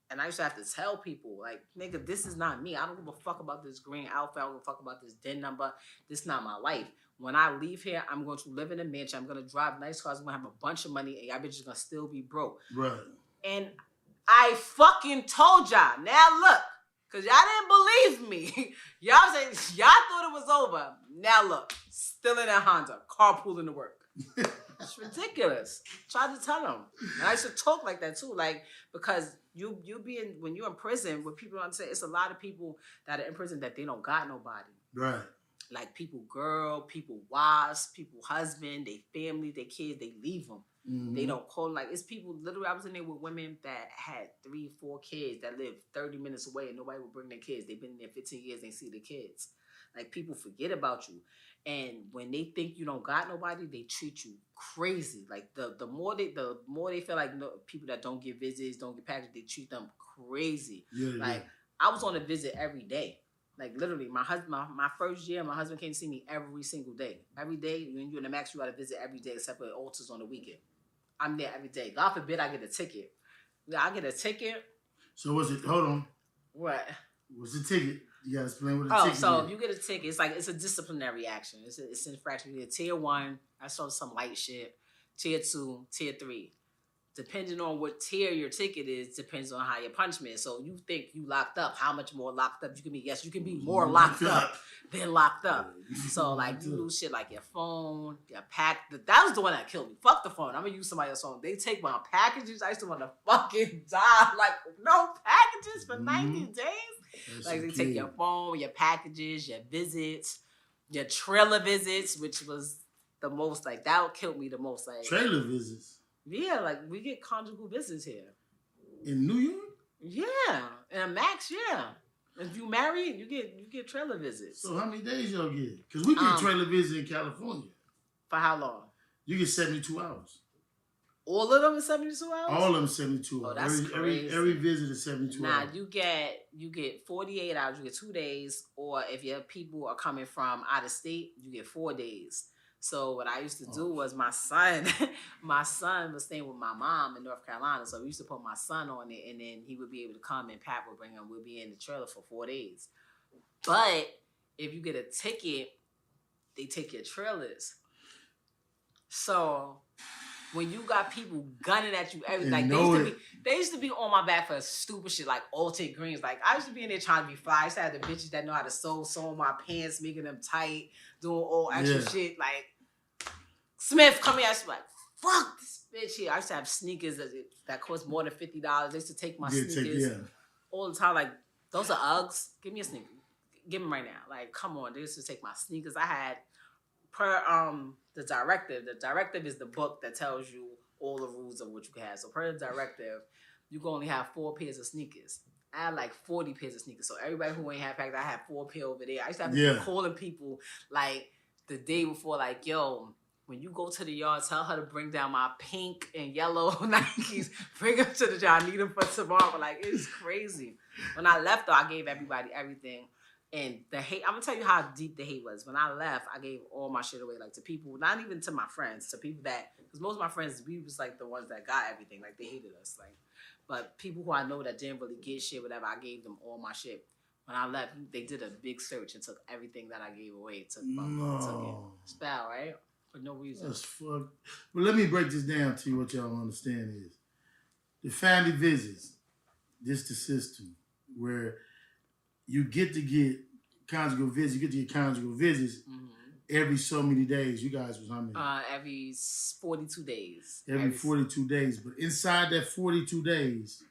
and I used to have to tell people, like, nigga, this is not me. I don't give a fuck about this green outfit. I don't give a fuck about this DIN number. This is not my life. When I leave here, I'm going to live in a mansion. I'm going to drive nice cars. I'm going to have a bunch of money. And y'all bitches going to still be broke. Right. And I fucking told y'all. Now look. Because y'all didn't believe me. Y'all thought it was over. Now look. Still in that Honda. Carpooling to work. It's ridiculous. Tried to tell them. And I used to talk like that too. Like, because when you're in prison, what people don't say, it's a lot of people that are in prison that they don't got nobody. Right. Like people girl, people wives, people husband, they family, they kids, they leave them. Mm-hmm. They don't call them. Like, it's people, literally, I was in there with women that had 3-4 kids that lived 30 minutes away and nobody would bring their kids. They've been in there 15 years, they see the kids. Like, people forget about you. And when they think you don't got nobody, they treat you crazy. Like, the more they feel like people that don't get visits, don't get packages, they treat them crazy. Yeah, like, I was on a visit every day. Like, literally, my husband, my first year, my husband came to see me every single day. Every day, when you're in the max, you got to visit every day except for altars on the weekend. I'm there every day. God forbid I get a ticket. I get a ticket. So what's it? Hold on. What? What's the ticket? You got to explain what the ticket is. Oh, so if you get a ticket, it's a disciplinary action. It's an infraction. You get tier 1. I saw some light shit. Tier 2, tier 3. Depending on what tier your ticket is, depends on how your punishment is. So you think you locked up, how much more locked up you can be? Yes, you can be more locked up than locked up. So, like, you lose shit like your phone, your pack. That was the one that killed me. Fuck the phone. I'm going to use somebody else's phone. They take my packages. I used to want to fucking die. Like, no packages for 90 days? That's like, they take your phone, your packages, your visits, your trailer visits, which was the most, like, that killed me the most. Like, trailer visits? Yeah, like, we get conjugal visits here. In New York? Yeah. In a max, yeah. If you married, you get trailer visits. So how many days y'all get? Because we get trailer visits in California. For how long? You get 72 hours. All of them is 72 hours? All of them 72 hours. Oh, that's crazy. Every visit is 72 hours. Nah, you get 48 hours. You get 2 days. Or if your people are coming from out of state, you get 4 days. So what I used to do was my son was staying with my mom in North Carolina. So we used to put my son on it, and then he would be able to come, and Pat would bring him. We'll be in the trailer for 4 days. But if you get a ticket, they take your trailers. So when you got people gunning at you, everything, like they used to be on my back for stupid shit like Ultimate Greens. Like, I used to be in there trying to be fly. I used to have the bitches that know how to sew my pants, making them tight, doing all extra shit. Like, Smith come here, I used to be like, fuck this bitch here. I used to have sneakers that cost more than $50. They used to take my sneakers all the time. Like, those are Uggs. Give me a sneaker. Give them right now. Like, come on. They used to take my sneakers. I had per the directive. The directive is the book that tells you all the rules of what you can have. So per the directive, you can only have 4 pairs of sneakers. I had like 40 pairs of sneakers. So everybody who ain't had packed, I had 4 pairs over there. I used to have to be calling people like the day before, like, yo, when you go to the yard, tell her to bring down my pink and yellow Nikes. Bring them to the job. I need them for tomorrow. Like, it's crazy. When I left, though, I gave everybody everything. And the hate, I'm going to tell you how deep the hate was. When I left, I gave all my shit away, like, to people, not even to my friends, to people that, because most of my friends, we was, like, the ones that got everything. Like, they hated us. Like, but people who I know that didn't really get shit, whatever, I gave them all my shit. When I left, they did a big search and took everything that I gave away. Took it. It's foul, right? For no reason. That's fucked. Well, let me break this down to you. What y'all don't understand is the family visits. This the system where you get to get conjugal visits. You get to get conjugal visits every so many days. You guys was how many? Every 42 days. Every 42 days. But inside that 42 days,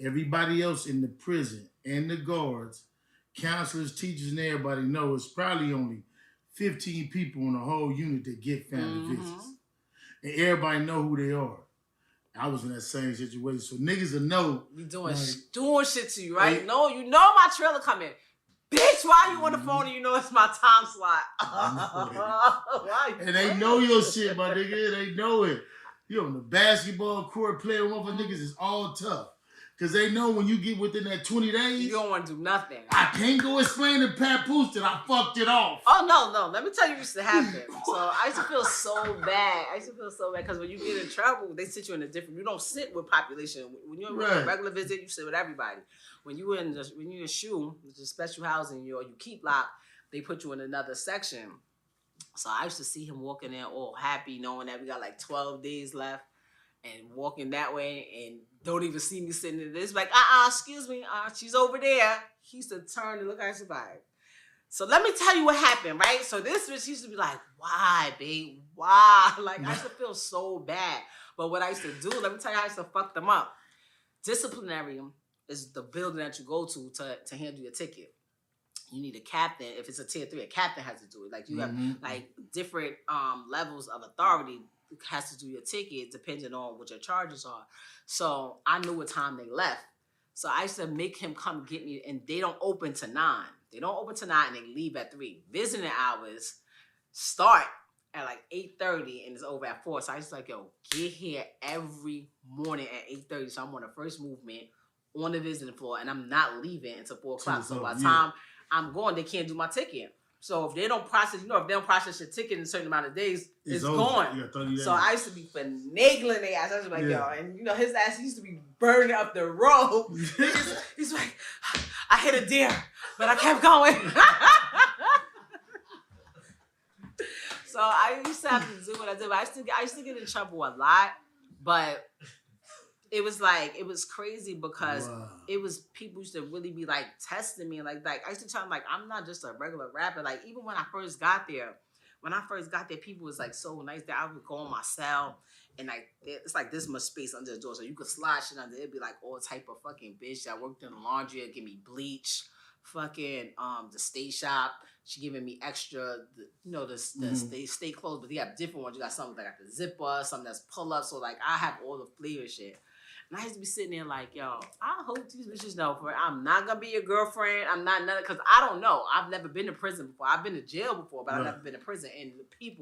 everybody else in the prison and the guards, counselors, teachers, and everybody know it's probably only 15 people in the whole unit that get family visits. And everybody know who they are. I was in that same situation. So niggas will know. We doing shit to you, right? No, you know my trailer coming. Bitch, why you on the phone and you know it's my time slot? And they know your shit, my nigga. They know it. You on the basketball court playing with other niggas is all tough. Because they know when you get within that 20 days, you don't want to do nothing. I can't go explain to Papoose that I fucked it off. Oh, no. Let me tell you what used to happen. So I used to feel so bad. Because when you get in trouble, they sit you in a different... You don't sit with population. When you're on a regular visit, you sit with everybody. When you're in SHU, which is special housing, or you keep locked, they put you in another section. So I used to see him walking in all happy, knowing that we got like 12 days left. And walking that way and don't even see me sitting in this. Like, excuse me, she's over there. He used to turn and look at somebody. So let me tell you what happened, right? So this bitch used to be like, why, babe? Why? Like, I used to feel so bad. But what I used to do, let me tell you how I used to fuck them up. Disciplinary is the building that you go to handle your ticket. You need a captain. If it's a tier 3, a captain has to do it. Like, you have, like, different levels of authority has to do your ticket depending on what your charges are. So I knew what time they left. So I used to make him come get me, and they don't open to 9. They don't open to 9 and they leave at 3. Visiting hours start at like 8:30 and it's over at 4. So I used to like, yo, get here every morning at 8:30. So I'm on the first movement on the visiting floor and I'm not leaving until 4 o'clock. So by the time I'm going, they can't do my ticket. So if they don't process, if they don't process your ticket in a certain amount of days, it's gone. So I used to be finagling their ass. I was like, yo, and his ass used to be burning up the road. He's like, I hit a deer, but I kept going. So I used to have to do what I did. But I used to get in trouble a lot, but it was crazy because it was people used to really be like testing me. Like I used to tell them, like, I'm not just a regular rapper. Like, even when I first got there, people was like so nice that I would go on my cell and like it's like this much space under the door. So you could slide shit under. It'd be like all type of fucking bitch that worked in the laundry. It'd give me bleach, fucking the stay shop. She giving me extra, they stay clothes, but they have different ones. You got something that got the zipper, something that's pull up. So like I have all the flavor shit. And I used to be sitting there like, yo, I hope these bitches know I'm not going to be your girlfriend. I'm not none, because I don't know. I've never been to prison before. I've been to jail before, but I've never been to prison. And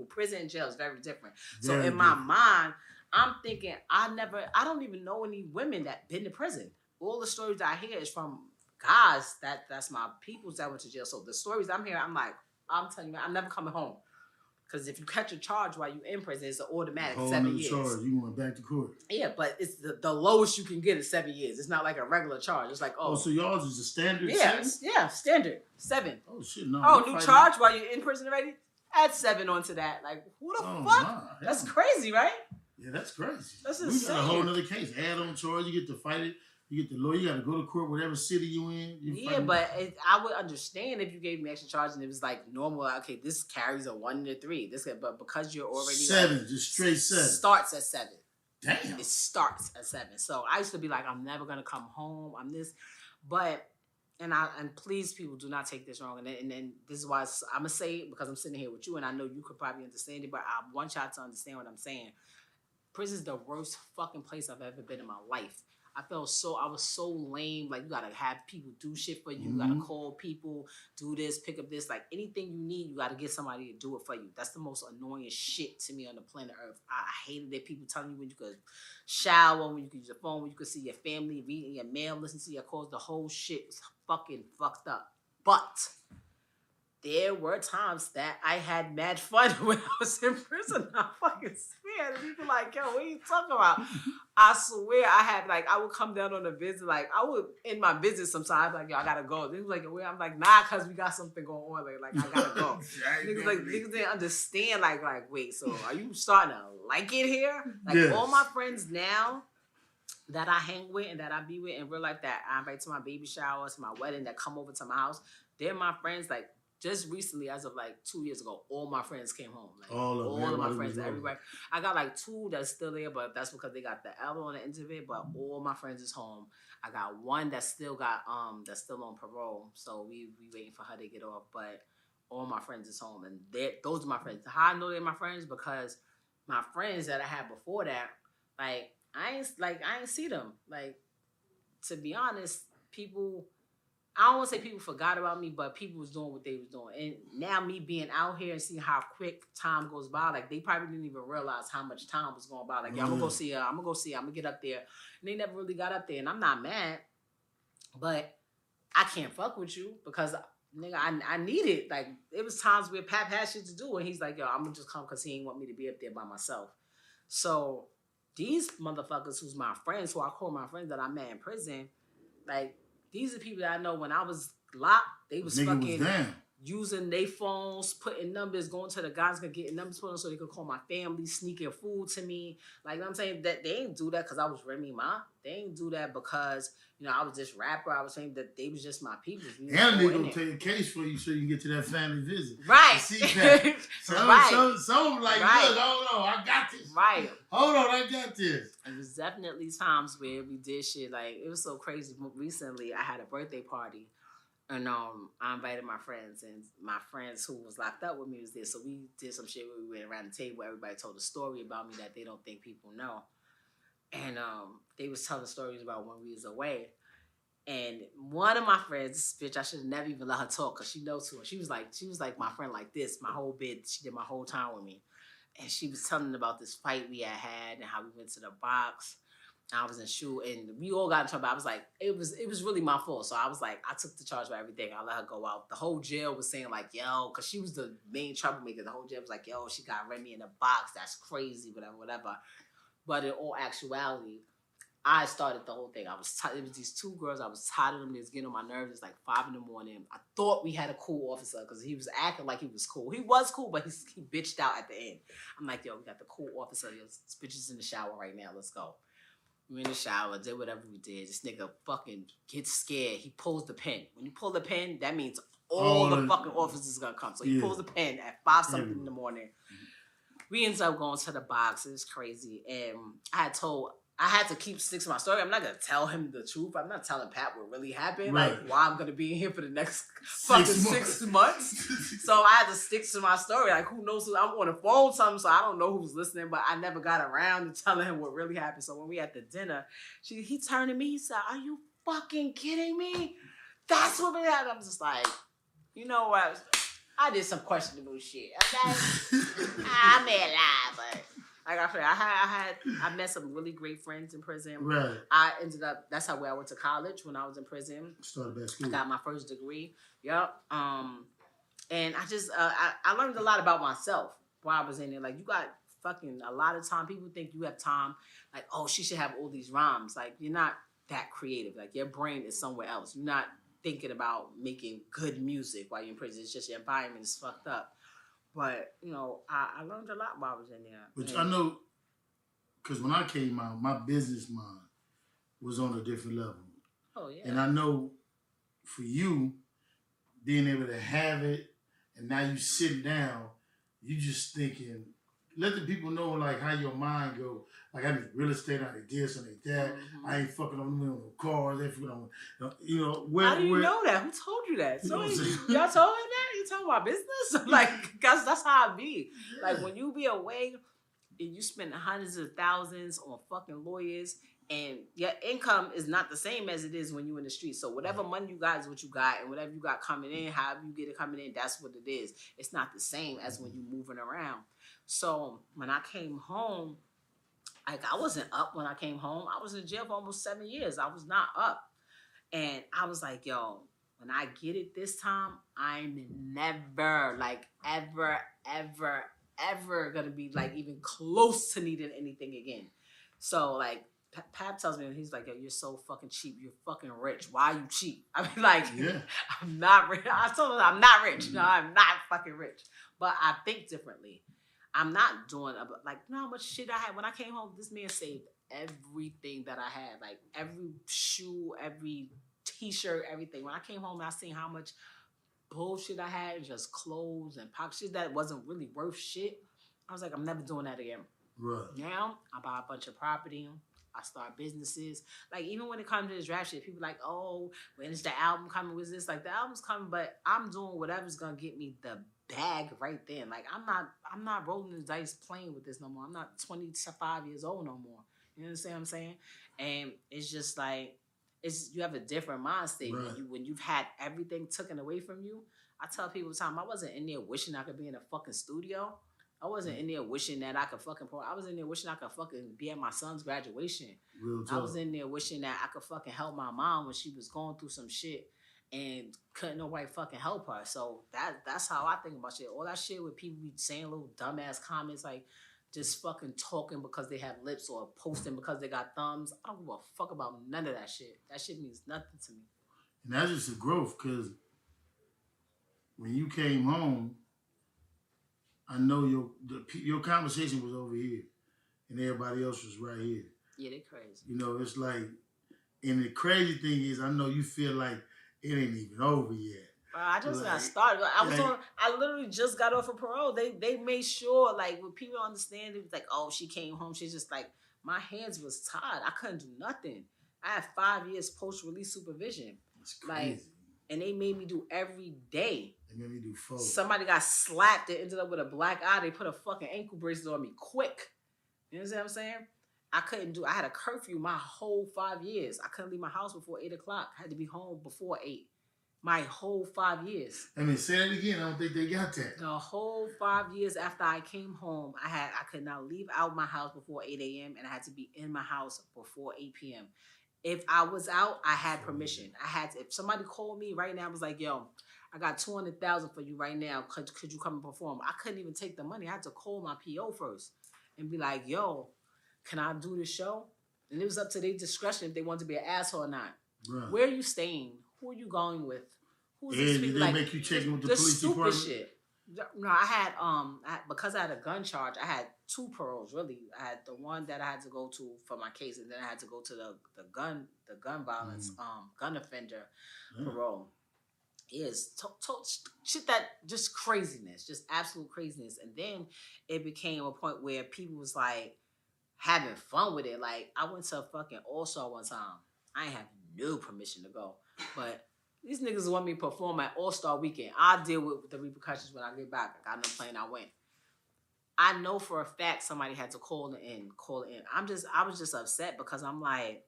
prison and jail is very different. So in my mind, I'm thinking, I don't even know any women that been to prison. All the stories I hear is from guys that's my peoples that went to jail. So the stories I'm hearing, I'm like, I'm telling you, I'm never coming home. Because if you catch a charge while you're in prison, it's an automatic 7 years. Charge. You went back to court. Yeah, but it's the lowest you can get is 7 years. It's not like a regular charge. It's like, so y'all is a standard 7? Yeah, standard 7. Oh, shit, no. New charge while you're in prison already? Add 7 onto that. Like, who the fuck? Nah, that's crazy, right? Yeah, that's crazy. That's insane. We got a whole other case. Add on charge, you get to fight it. You get the lawyer, you got to go to court, whatever city you in. But I would understand if you gave me extra charge and it was like normal. Okay, this carries a 1 to 3. But because you're already 7, just straight 7. Starts at 7. Damn. It starts at 7. So I used to be like, I'm never gonna come home. I'm this, and please, people, do not take this wrong. And then this is why I'm gonna say it because I'm sitting here with you, and I know you could probably understand it, but I want y'all to understand what I'm saying. Prison's the worst fucking place I've ever been in my life. I was so lame. Like, you gotta have people do shit for you. You gotta call people, do this, pick up this. Like, anything you need, you gotta get somebody to do it for you. That's the most annoying shit to me on the planet Earth. I hated that people telling you when you could shower, when you could use your phone, when you could see your family, reading your mail, listen to your calls. The whole shit was fucking fucked up. But there were times that I had mad fun when I was in prison. I fucking swear. And people like, yo, what are you talking about? I swear I would come down on a visit. Like, I would, in my visit sometimes, like, yo, I gotta go. They was like, where? I'm like, nah, because we got something going on. Like I gotta go. Niggas didn't understand. Like, wait, so are you starting to like it here? Like, all my friends now that I hang with and that I be with in real life, that I invite to my baby shower, to my wedding, that come over to my house, they're my friends. Like, just recently, as of like 2 years ago, all my friends came home. Like, all of my friends, everybody. I got like 2 that's still there, but that's because they got the L on the end of it. But all my friends is home. I got one that's still on parole, so we waiting for her to get off. But all my friends is home, and those are my friends. How I know they're my friends because my friends that I had before that, like I ain't see them. Like, to be honest, people. I don't want to say people forgot about me, but people was doing what they was doing. And now me being out here and seeing how quick time goes by, like they probably didn't even realize how much time was going by. Like, yeah, I'm gonna go see her. I'm gonna get up there. And they never really got up there. And I'm not mad, but I can't fuck with you because, nigga, I need it. Like, it was times where Pap had shit to do, and he's like, yo, I'm gonna just come because he ain't want me to be up there by myself. So these motherfuckers who's my friends, who I call my friends that I met in prison, like, these are people that I know when I was locked, they was fucking using their phones, putting numbers, going to the guys, getting numbers put on so they could call my family, sneaking food to me. Like, I'm saying that they ain't do that because I was Remy Ma. They ain't do that because, I was this rapper. I was saying that they was just my people. Henley gonna take a case for you so you can get to that family visit. Right. See that. Some like, right. Look, hold on, I got this. Right. Hold on, I got this. It was definitely times where we did shit. Like, it was so crazy. Recently, I had a birthday party. And I invited my friends, and my friends who was locked up with me was there. So we did some shit where we went around the table. Everybody told a story about me that they don't think people know. And they was telling stories about when we was away. And one of my friends, bitch, I should have never even let her talk because she knows who. She was like my friend like this, my whole bit. She did my whole time with me. And she was telling about this fight we had and how we went to the box. I was in shoe, and we all got in trouble. I was like, it was really my fault. So I was like, I took the charge for everything. I let her go out. The whole jail was saying like, yo, because she was the main troublemaker. The whole jail was like, yo, she got Remy in a box. That's crazy, whatever. But in all actuality, I started the whole thing. It was these 2 girls. I was tired of them. They was getting on my nerves. It's like 5 a.m. I thought we had a cool officer because he was acting like he was cool. He was cool, but he bitched out at the end. I'm like, yo, we got the cool officer. Yo, this bitch is in the shower right now. Let's go. We in the shower, did whatever we did. This nigga fucking gets scared. He pulls the pin. When you pull the pin, that means all the fucking officers gonna come. So he pulls the pin at 5-something in the morning. We ended up going to the box. It was crazy. And I had to stick to my story. I'm not gonna tell him the truth. I'm not telling Pat what really happened. Right. Like, why I'm gonna be in here for the next fucking 6 months. So I had to stick to my story. Like, who knows? I'm on the phone something, so I don't know who's listening, but I never got around to telling him what really happened. So when we at the dinner, he turned to me, he said, are you fucking kidding me? That's what really happened. I'm just like, you know what? I did some questionable shit. Okay? I may lie, but like I said, I met some really great friends in prison. Right. That's how I went to college when I was in prison. Started at school. I got my first degree. Yep. And I just, I learned a lot about myself while I was in there. Like, you got fucking a lot of time. People think you have time. Like, oh, she should have all these rhymes. Like, you're not that creative. Like, your brain is somewhere else. You're not thinking about making good music while you're in prison. It's just your environment is fucked up. But, I learned a lot while I was in there. Which I know, because when I came out, my business mind was on a different level. Oh, yeah. And I know for you, being able to have it, and now you sitting down, you just thinking, let the people know, like, how your mind go. Like, I need real estate, I need this, I need that. Mm-hmm. I ain't fucking on no cars. I ain't fucking on, how do you know that? Who told you that? So y'all told him that? You talking about business? Like, guys, that's how I be. Yeah. Like, when you be away and you spend hundreds of thousands on fucking lawyers, and your income is not the same as it is when you're in the street. So whatever money you got is what you got, and whatever you got coming in, however you get it coming in, that's what it is. It's not the same as when you're moving around. So when I came home, like, I wasn't up when I came home. I was in jail for almost 7 years. I was not up. And I was like, yo, when I get it this time, I'm never, like, ever gonna be, like, even close to needing anything again. So, like, Pap tells me, he's like, yo, you're so fucking cheap. You're fucking rich. Why are you cheap? I mean, like, I'm not rich. I told him I'm not rich. No, I'm not fucking rich. But I think differently. I'm not doing, like, you know how much shit I had? When I came home, this man saved everything that I had. Like, every shoe, every T-shirt, everything. When I came home, I seen how much bullshit I had, just clothes and pop shit that wasn't really worth shit. I was like, I'm never doing that again. Right. Now, I buy a bunch of property. I start businesses. Like, even when it comes to this rap shit, people like, oh, when is the album coming? Was this? Like, the album's coming, but I'm doing whatever's gonna get me the bag right then. Like, I'm not rolling the dice playing with this no more. I'm not 25 years old no more. You understand what I'm saying? And it's just like, you have a different mind state. Right. When you've had everything taken away from you. I tell people all the time, I wasn't in there wishing I could be in a fucking studio. I wasn't in there wishing that I could fucking I was in there wishing I could fucking be at my son's graduation. Real talk. I was in there wishing that I could fucking help my mom when she was going through some shit and couldn't nobody fucking help her. So that's how I think about shit. All that shit with people be saying little dumbass comments like just fucking talking because they have lips or posting because they got thumbs. I don't give a fuck about none of that shit. That shit means nothing to me. And that's just a growth, because when you came home, I know your conversation was over here, and everybody else was right here. Yeah, they crazy. You know, it's like, and the crazy thing is, I know you feel like it ain't even over yet. I just got started. I literally just got off of parole. They made sure, like, when people understand, it was like, oh, she came home. She's just like, my hands was tied. I couldn't do nothing. I had 5 years post-release supervision. That's crazy. Like, and they made me do every day. They made me do 4. Somebody got slapped. They ended up with a black eye. They put a fucking ankle bracelet on me quick. You know what I'm saying? I had a curfew my whole 5 years. I couldn't leave my house before 8 o'clock. I had to be home before 8. My whole 5 years. I mean, say it again. I don't think they got that. The whole 5 years after I came home, I could not leave out my house before 8 a.m. and I had to be in my house before 8 p.m. If I was out, I had permission. If somebody called me right now, I was like, yo, I got $200,000 for you right now. Could you come and perform? I couldn't even take the money. I had to call my PO first and be like, yo, can I do this show? And it was up to their discretion if they wanted to be an asshole or not. Right. Where are you staying? Who are you going with? Who's this people? Did they make you check in with the police department? Shit. No, I had because I had a gun charge, I had 2 paroles really. I had the one that I had to go to for my case, and then I had to go to the gun violence, gun offender parole. Is shit that just craziness, just absolute craziness. And then it became a point where people was like having fun with it. Like, I went to a fucking All-Star one time. I ain't have no permission to go, but these niggas want me to perform at All-Star weekend. I'll deal with the repercussions when I get back. I got no plane, I went. I know for a fact somebody had to call it in. I was just upset because I'm like,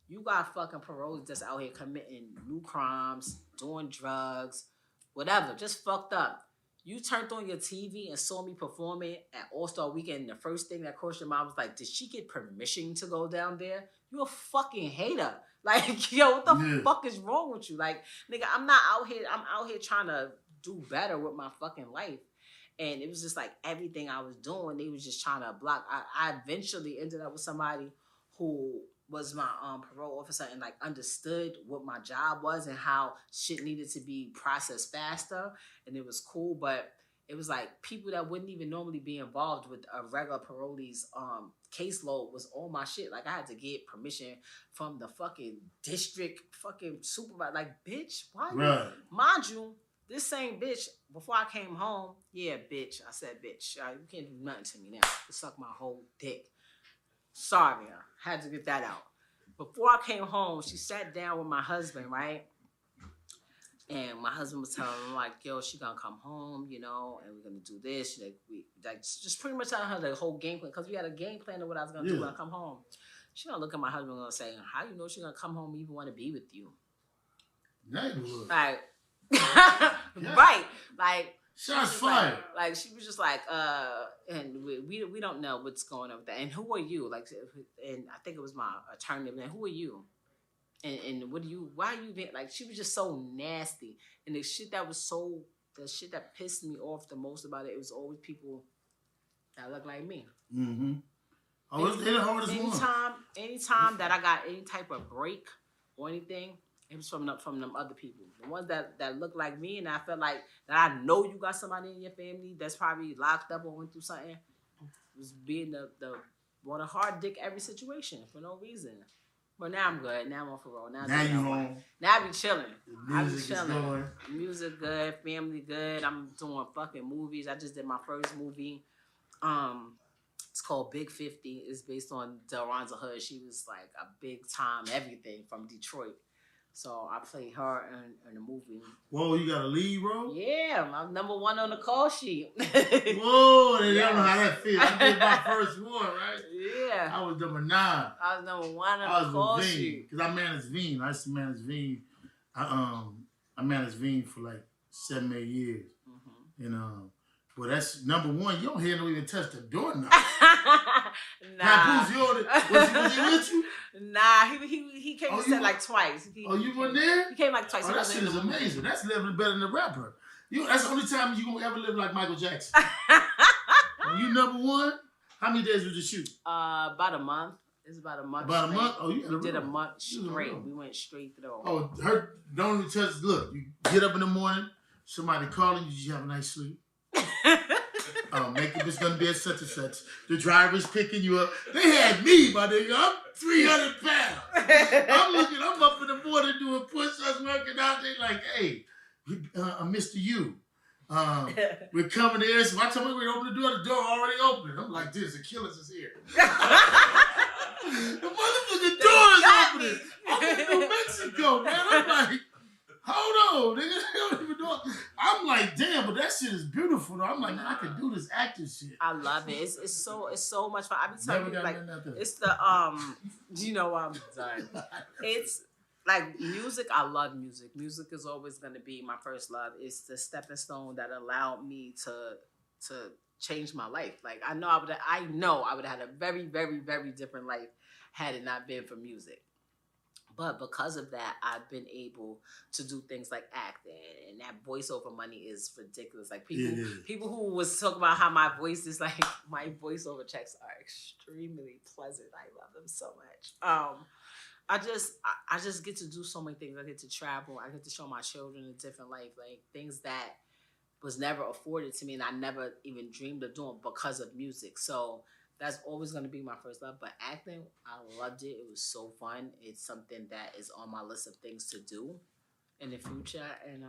you got fucking parolees that's out here committing new crimes, doing drugs, whatever, just fucked up. You turned on your TV and saw me performing at All-Star Weekend, and the first thing that crossed your mind was like, did she get permission to go down there? You a fucking hater. Like, yo, what the fuck is wrong with you? Like, nigga, I'm out here trying to do better with my fucking life. And it was just like everything I was doing, they was just trying to block. I eventually ended up with somebody who was my parole officer and like understood what my job was and how shit needed to be processed faster. And it was cool, but it was like people that wouldn't even normally be involved with a regular parolee's caseload was all my shit. Like, I had to get permission from the fucking district fucking supervisor. Like, bitch, why? Right. Mind you, this same bitch, before I came home, yeah, bitch. I said, bitch, you can't do nothing to me now. You suck my whole dick. Sorry, I had to get that out. Before I came home, she sat down with my husband, right? And my husband was telling her, like, yo, she gonna come home, you know, and we're gonna do this. Just pretty much telling her the whole game plan, because we had a game plan of what I was gonna do when I come home. She gonna look at my husband and gonna say, how you know she gonna come home and even want to be with you? Neighborhood. Like, right. Like, shots fired. Like, she was just like, and we don't know what's going on with that. And who are you? Like, and I think it was my attorney. And who are you? And why are you being, like, she was just so nasty. And the shit that pissed me off the most about it, it was always people that look like me. Mm-hmm. Oh, they're the hardest one. Anytime that I got any type of break or anything, it was from them other people. The ones that look like me, and I felt like that I know you got somebody in your family that's probably locked up or went through something, was being the want a hard dick every situation for no reason. But now I'm good. Now I'm on for roll. Now you home. Now I be chilling. The music is going. Music good. Family good. I'm doing fucking movies. I just did my first movie. It's called Big 50. It's based on Delronza Hood. She was like a big time everything from Detroit. So I played her in the movie. Whoa, you got a lead role? Yeah, I'm number 1 on the call sheet. Whoa, they don't know how that feels. I did my first one, right? Yeah. I was number 9. I was number 1 on the call sheet. Because I managed Veen. I used to manage Veen. I managed Veen for like 7, 8 years. Mm-hmm. And well, that's number 1. You don't hear no even touch the door now. Nah. Was he with you? Nah, he came to set like twice. You weren't there? He came like twice. Oh, that shit is amazing. That's living better than a rapper. That's the only time you gonna ever live like Michael Jackson. You number 1? How many days did you shoot? About a month. It's about a month. About a month? Oh, you did a month straight. We went straight through. Oh, don't even touch. Look, you get up in the morning, somebody calling you, you have a nice sleep. Makeup is gonna be at such and such. The driver's picking you up. They had me, my nigga. I'm 300 pounds. I'm up in the morning doing push-ups, working out. They like, hey, Mr. U, we're coming here. So I told me we'd open the door already open. I'm like, this, the killers is here. The motherfucking door is opening. I'm in New Mexico, man. I'm like, hold on, nigga. They don't even know. I'm like, damn, but that shit is beautiful though. I'm like, man, I can do this acting shit. I love it. It's so much fun. I be telling you, like, it's the you know, I'm done. It's like music. I love music. Music is always gonna be my first love. It's the stepping stone that allowed me to change my life. Like I know I would have had a very, very, very different life had it not been for music. But because of that, I've been able to do things like acting, and that voiceover money is ridiculous. Like people who was talking about how my voice is like, my voiceover checks are extremely pleasant. I love them so much. I just get to do so many things. I get to travel. I get to show my children a different life, like things that was never afforded to me, and I never even dreamed of doing because of music. So that's always going to be my first love. But acting, I loved it. It was so fun. It's something that is on my list of things to do in the future. And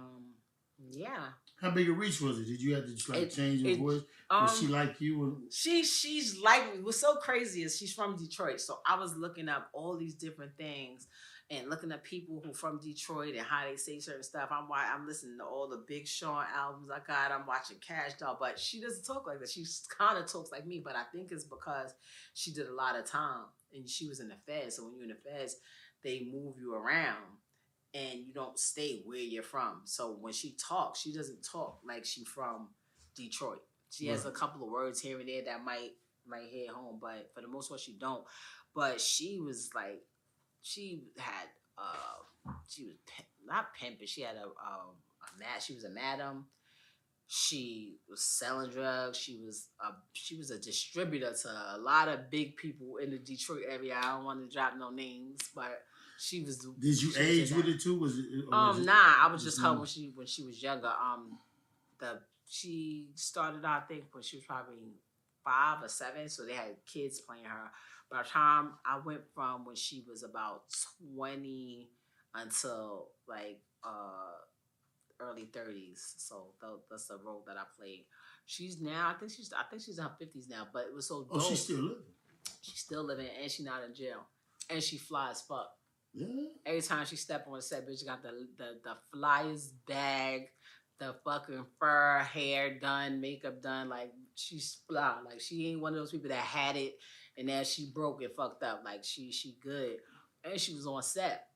yeah. How big a reach was it? Did you have to change your voice? Was she like you? She's like me. What's so crazy is she's from Detroit. So I was looking up all these different things and looking at people who from Detroit and how they say certain stuff. I'm listening to all the Big Sean albums I got. I'm watching Cash Doll, but she doesn't talk like that. She kind of talks like me, but I think it's because she did a lot of time and she was in the feds. So when you're in the feds, they move you around and you don't stay where you're from. So when she talks, she doesn't talk like she from Detroit. She has a couple of words here and there that might hit home, but for the most part, she don't. But she was like, she had she was not pimping. She had she was a madam. She was selling drugs. She was a distributor to a lot of big people in the Detroit area. I don't want to drop no names, but she was. Did you age with it too? Was it? Nah, I was just her when she was younger. She started out, I think, when she was probably 5 or 7, so they had kids playing her. By the time I went from when she was about 20 until like early 30s, so that's the role that I played. She's now, I think she's in her 50s now, but it was so dope. Oh, she's still living. She's still living, and she's not in jail, and she fly as fuck. Yeah. Every time she step on the set, bitch got the flyest bag, the fucking fur, hair done, makeup done. Like she's fly. Like she ain't one of those people that had it and then she broke it, fucked up. Like she good, and she was on set.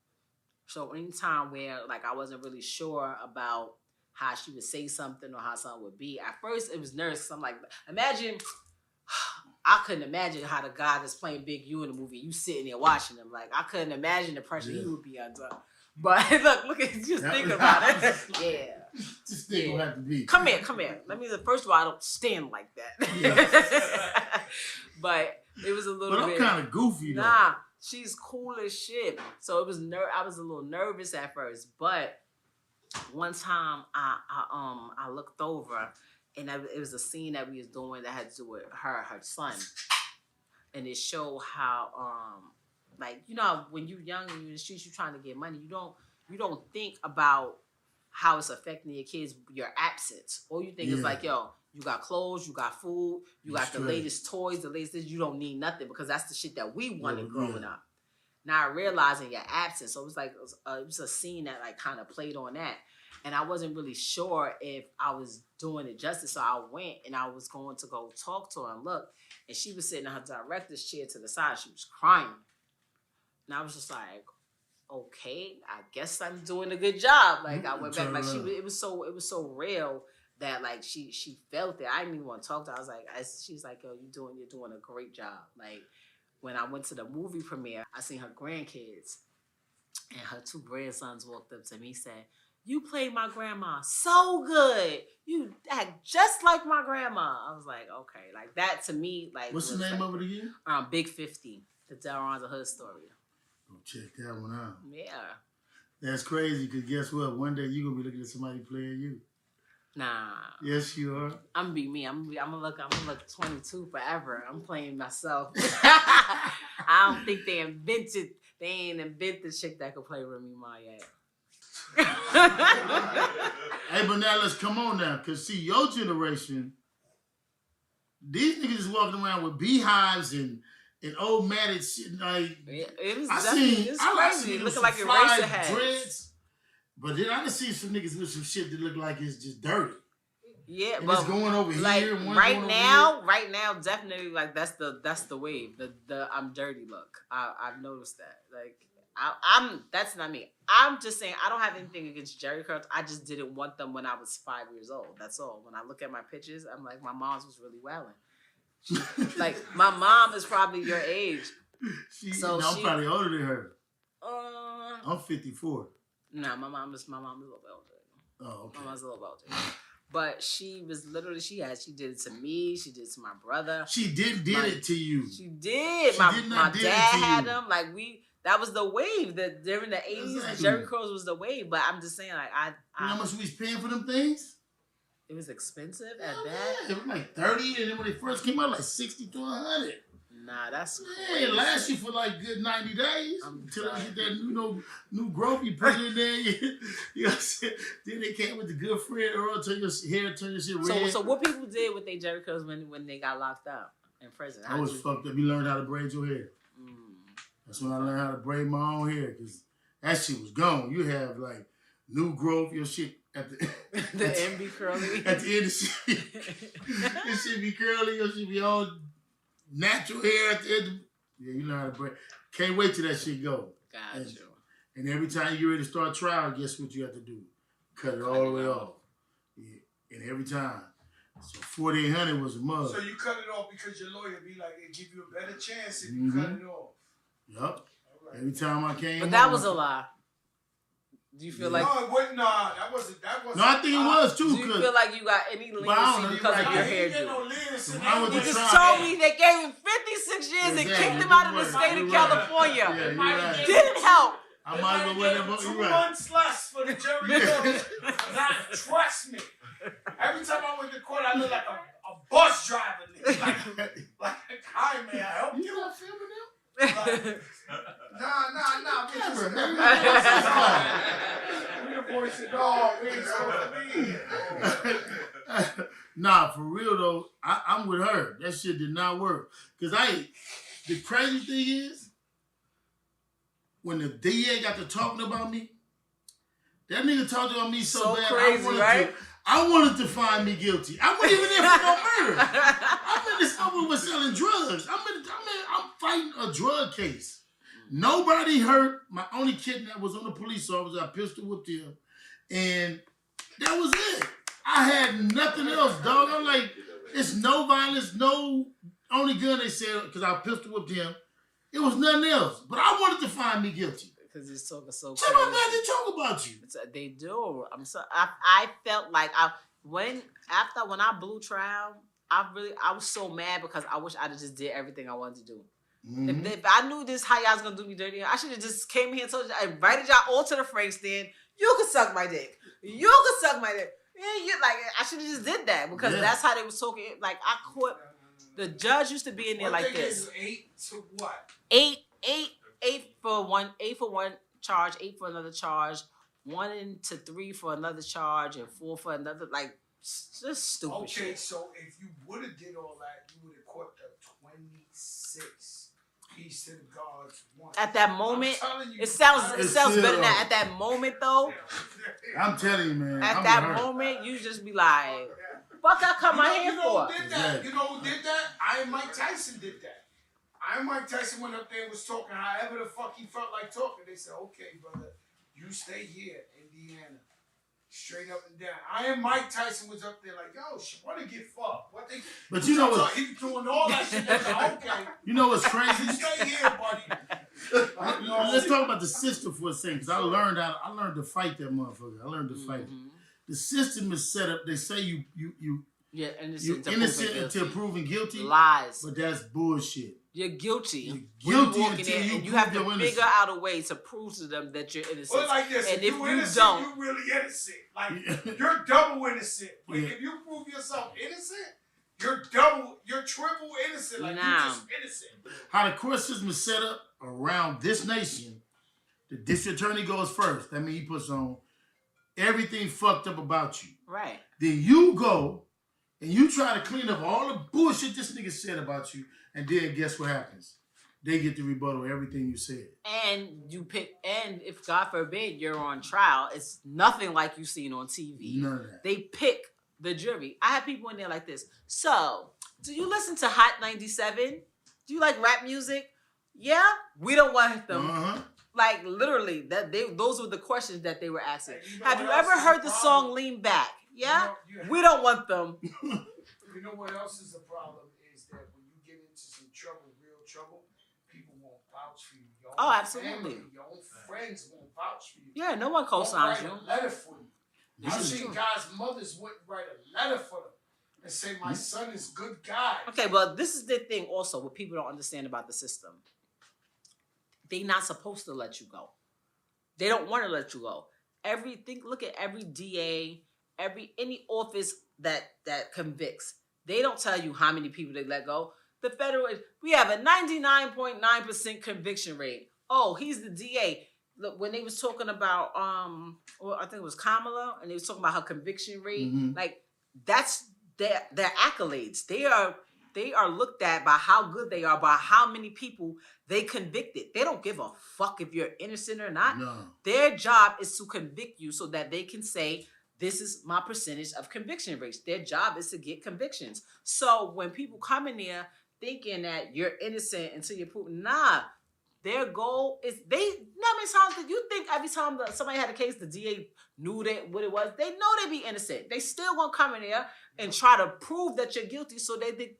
So anytime where like I wasn't really sure about how she would say something or how something would be, at first it was nervous. I'm like, imagine. I couldn't imagine how the guy that's playing Big U in the movie, you sitting there watching him. Like, I couldn't imagine the pressure he would be under. But look at just think about it. Yeah. Just think what have to be. Come here. First of all, I don't stand like that. Yeah. But it was a little bit. But I'm kind of goofy though. Nah, she's cool as shit. So it was I was a little nervous at first, but one time I looked over. And it was a scene that we was doing that had to do with her son. And it showed how like, you know, when you're young and you're in the streets, you're trying to get money. You don't think about how it's affecting your kids, your absence. All you think is like, yo, you got clothes, you got food, you got the latest toys, the latest this. You don't need nothing because that's the shit that we wanted growing up. Not realizing your absence. So it was like, it was a scene that like kind of played on that. And I wasn't really sure if I was doing it justice. So I went and I was going to go talk to her and look. And she was sitting in her director's chair to the side. She was crying. And I was just like, okay, I guess I'm doing a good job. Like I went back, like it was so real that like she felt it. I didn't even want to talk to her. I was like, she's like, yo, you're doing a great job. Like when I went to the movie premiere, I seen her grandkids, and her 2 grandsons walked up to me and said, "You played my grandma so good. You act just like my grandma." I was like, okay, like that to me, like what's the name of it again? Big 50, the Delron's a Hood story. Go check that one out. Yeah. That's crazy, because guess what? One day you're going to be looking at somebody playing you. Nah. Yes, you are. I'm gonna be me. I'm gonna look 22 forever. I'm playing myself. I don't think they ain't invented the chick that could play Remy Ma yet. Hey, but now let's come on now, because see, your generation, these niggas is walking around with beehives and old matted shit. Like, it was it's crazy. Looking like eraser heads. Dreads, but then I done seen some niggas with some shit that look like it's just dirty. Yeah, and but it's going over like here. right now, definitely like that's the wave. The I'm dirty look. I've noticed that. Like that's not me. I'm just saying I don't have anything against Jerry curls. I just didn't want them when I was 5 years old. That's all. When I look at my pictures, I'm like, my mom's was really wilding. Like my mom is probably your age. I'm probably older than her. I'm 54. Nah, my mom is a little bit older. Oh, okay. My mom's a little bit older. But she was literally, she did it to me. She did it to my brother. She did it to you. She did. My dad had them. Like that was the wave. That during the 80s, exactly. Jerry curls was the wave. But I'm just saying, like you know how much we was paying for them things? It was expensive at that. Yeah, it was like 30, and then when they first came out, like 60 to 100. Nah, that's crazy. It lasts you for like good 90 days until they get that new growth you put in there. You know what I'm saying? Then they came with the good friend Earl, turn your hair, turn your shit red. So what people did with their Jerry curls when they got locked up in prison? I was fucked up. You learned how to braid your hair. That's when I learned how to braid my own hair, because that shit was gone. You have like new growth, your shit at the end be curly. At the end of shit, it should be curly. Your shit be all natural hair at the end. Yeah, you know how to braid. Can't wait till that shit go. Got you. And every time you're ready to start trial, guess what you have to do? Cut it all the way off. Yeah. And every time. So 4800 was a mug. So you cut it off because your lawyer be like, it give you a better chance if you cut it off. Yup. Right. Every time I came. But that was a lie. Do you feel like? No, it wasn't. Nah, that wasn't. No, I think it was too. Do you feel like you got any leniency because of your hairdo? No leniency. You just told me they gave him 56 years and kicked him out of the state of California. Right. Didn't help. I might as well wear that. 2 months less for the Jerry curls. Trust me. Every time I went to court, I looked like a bus driver. Like, hi man, I help you. You not filming them? Nah. We the voice of dog. We ain't supposed to be. Nah, for real though, I'm with her. That shit did not work. Cause the crazy thing is, when the DA got to talking about me, that nigga talked about me so bad. Crazy, I wanted to find me guilty. I wasn't even there for no murder. I'm in this over with selling drugs. I'm fighting a drug case. Nobody hurt. My only kid that was on the police officer, I pistol whipped him. And that was it. I had nothing else, dog. I'm like, it's no violence, no only gun they said, because I pistol whipped him. It was nothing else. But I wanted to find me guilty. Because it's talking so crazy. Tell my man to talk about you. They do. I felt like when I blew trial, I was so mad because I wish I'd have just did everything I wanted to do. Mm-hmm. If I knew this how y'all was gonna do me dirty, I should have just came here and told you, I invited y'all all to the Frank stand. You could suck my dick. You could suck my dick. Yeah, I should have just did that because that's how they was talking. Like I caught the judge used to be in there like this. 8 to what? 8 8 for one charge, 8 for another charge, 1 to 3 for another charge, and 4 for another. Like, just stupid shit. Okay, so if you would have did all that, you would have caught the 26 piece to the guards. At that moment, You, it sounds better than that. At that moment, though. I'm telling you, man. At that moment, you just be like, "Fuck, I come out here for." You know who did that? Iron Mike Tyson did that. Iron Mike Tyson went up there and was talking however the fuck he felt like talking. They said, "Okay, brother, you stay here, Indiana." Straight up and down. Iron Mike Tyson was up there like, yo, what to get fucked? What they? But you know what? He was doing all that shit. Like, okay. You know what's crazy? You stay here, buddy. Let's talk about the system for a second, because I learned to fight that motherfucker. I learned to fight it. The system is set up. They say you're innocent until proven guilty. Lies. But that's bullshit. You're guilty. You're guilty guilty walking in, and you have to figure out a way to prove to them that you're innocent. Well, like this, and if you innocent, don't, you're really innocent. Like you're double innocent. But if you prove yourself innocent, you're triple innocent. Like you're just innocent. How the court system is set up around this nation, the district attorney goes first. That means he puts on everything fucked up about you. Right. Then you go and you try to clean up all the bullshit this nigga said about you. And then guess what happens? They get to rebuttal everything you said. And if God forbid you're on trial, it's nothing like you've seen on TV. None of that. They pick the jury. I have people in there like this. So, do you listen to Hot 97? Do you like rap music? Yeah? We don't want them. Uh-huh. Like, literally, those were the questions that they were asking. Have you ever heard the song Lean Back? Yeah? We don't want them. You know what else is the problem? Real trouble, people won't vouch for you. Your own absolutely. Family, your own friends won't vouch for you. Yeah, no one co-signs you. Write a letter for you. I've seen guys' mothers wouldn't write a letter for them and say, my son is a good guy. Okay, but this is the thing also, what people don't understand about the system. They're not supposed to let you go. They don't want to let you go. Look at every DA, any office that convicts. They don't tell you how many people they let go. The federal, we have a 99.9% conviction rate. Oh, he's the DA. Look, when they was talking about, I think it was Kamala, and they was talking about her conviction rate. Like that's their accolades. They are looked at by how good they are, by how many people they convicted. They don't give a fuck if you're innocent or not. No. Their job is to convict you so that they can say, this is my percentage of conviction rates. Their job is to get convictions. So when people come in there thinking that you're innocent until you're proven, their goal is how many times did you think every time that somebody had a case, the DA knew what it was? They know they be innocent. They still gonna come in there and try to prove that you're guilty so they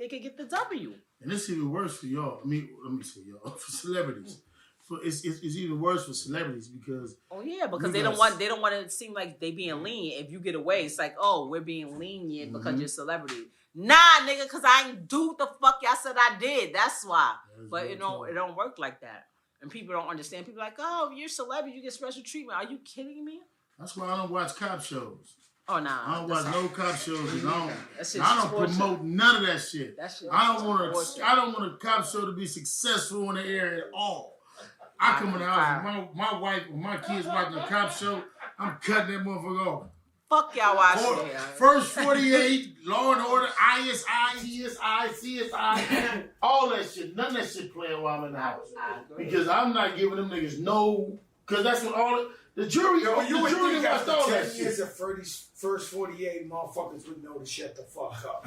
can get the W. And it's even worse for y'all. I mean, let me say y'all, for celebrities. So it's even worse for celebrities because they don't want it to seem like they being lenient. If you get away, it's like, oh, we're being lenient because you're a celebrity. Nah, nigga, because I ain't do what the fuck y'all said I did. That's why. But it don't work like that. And people don't understand. People are like, oh, you're a celebrity, you get special treatment. Are you kidding me? That's why I don't watch cop shows. Oh, nah. I don't watch no cop shows. I don't torture. Promote none of that shit. I don't want a cop show to be successful in the air at all. I come in the house, my wife, when my kids watching a cop show, I'm cutting that motherfucker off. Fuck y'all watching it. First 48, Law and Order, ISI, ESI, CSI, all that shit. None of that shit playing while I'm in the house. Because I'm not giving them niggas no, because that's what the jury, you would think after all 10 that years shit. of first 48 motherfuckers would know to shut the fuck up.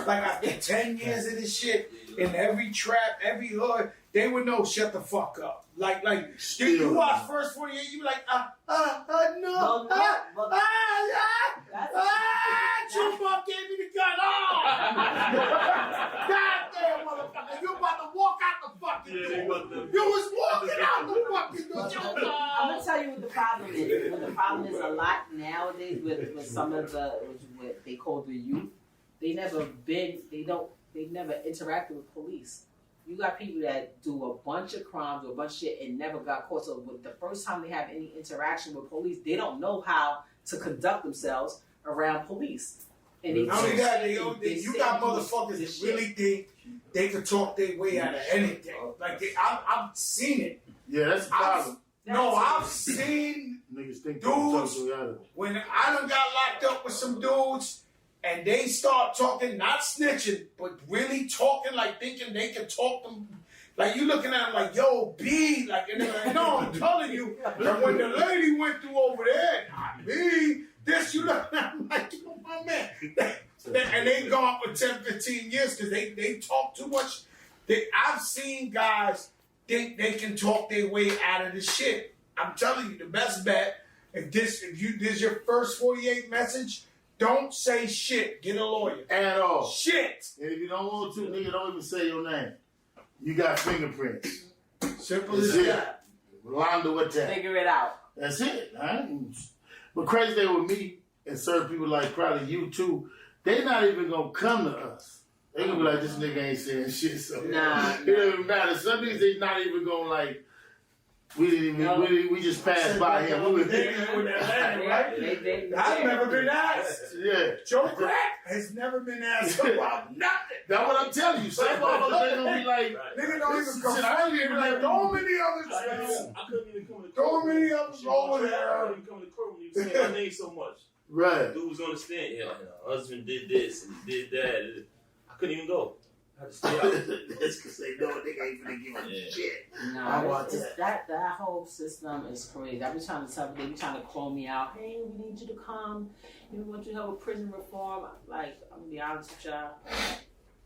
Like after 10 years of this shit, in every trap, every hood, they would know shut the fuck up. Like you watch first 48, you be like, no, Tupac gave me the gun. Goddamn motherfucker, you about to walk out the fucking door. You was walking out the fucking door. I'm gonna tell you what the problem is. What the problem is a lot nowadays with some of what they call the youth. They never interacted with police. You got people that do a bunch of crimes or a bunch of shit and never got caught. So with the first time they have any interaction with police, they don't know how to conduct themselves around police. And not only that, you got motherfuckers that really think they can talk their way out of anything. Like I've seen it. Yeah, that's a problem. I've seen Niggas think dudes when I done got locked up with some dudes and they start talking, not snitching, but really talking like thinking they can talk them. Like you looking at them like, yo, B, like, and they're like, no, I'm telling you, that when the lady went through over there, not me, this, you look at them like, yo, my man. And they gone for 10, 15 years because they talk too much. I've seen guys think they can talk their way out of the shit. I'm telling you, the best bet, if this is your first 48 message, don't say shit. Get a lawyer. At all. Shit. And if you don't want to, nigga, don't even say your name. You got fingerprints. Simple as that. Rolando with that. Figure it out. That's it. But crazy thing with me and certain people like probably you too, they not even gonna come to us. They gonna be like, this nigga ain't saying shit, so it don't even matter. Some niggas they not even gonna like. We didn't even. We just passed by him. We were thinking with Atlanta, right? I've never been asked. Yeah. Joe Crack has never been asked about nothing. That's what I'm telling you. Some motherfuckers they gonna be like, nigga don't even come. I ain't even like, so many others. I couldn't even come to the So court. many others over there. I couldn't even come to the court when you saying my name so much. right. Dude was on the stand. Yeah, my husband did this and did that. I couldn't even go. I had to stay out. That's because they know they ain't gonna give a shit. No, that whole system is crazy. I be trying to tell them, they be trying to call me out. Hey, we need you to come. We want you to help with prison reform. Like, I'm gonna be honest with y'all.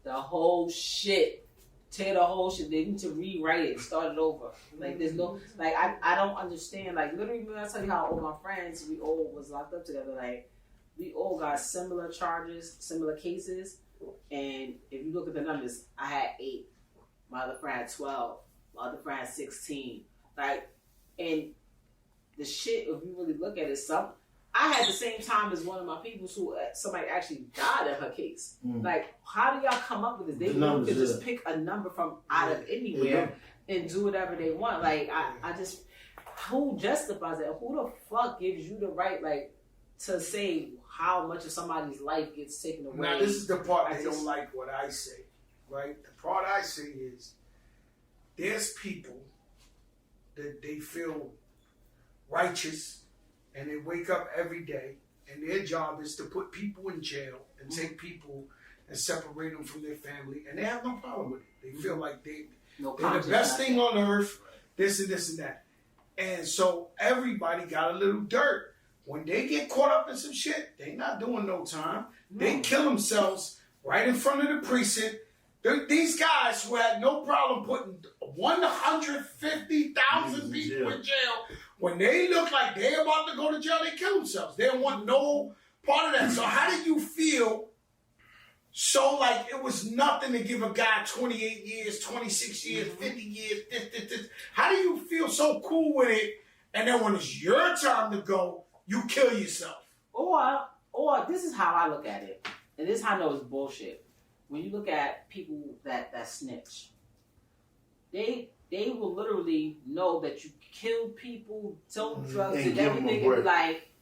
The whole shit. Tear the whole shit. They need to rewrite it, start it over. Like, there's no, like, I don't understand. Like, literally, when I tell you how all my friends, we all was locked up together. Like, we all got similar charges, similar cases. And if you look at the numbers, I had 8. My other friend had 12. My other friend had 16. Like, and the shit, if you really look at it, I had the same time as one of my people who somebody actually died in her case. Like, how do y'all come up with this? They could just pick a number from out of anywhere and do whatever they want. Like, I just, who justifies that? Who the fuck gives you the right, like, to say how much of somebody's life gets taken away? Now, this is the part they don't like what I say, right? The part I say is there's people that they feel righteous and they wake up every day and their job is to put people in jail and take people and separate them from their family, and they have no problem with it. They feel like they're the best thing on earth, this and this and that. And so everybody got a little dirt. When they get caught up in some shit, they not doing no time. They kill themselves right in front of the precinct. These guys who had no problem putting 150,000 people in jail, when they look like they're about to go to jail, they kill themselves. They don't want no part of that. So how do you feel so like it was nothing to give a guy 28 years, 26 years, 50 years, this? How do you feel so cool with it, and then when it's your time to go, you kill yourself? Or this is how I look at it, and this is how I know it's bullshit. When you look at people that snitch, they will literally know that you killed people, sold drugs, and everything, and be like,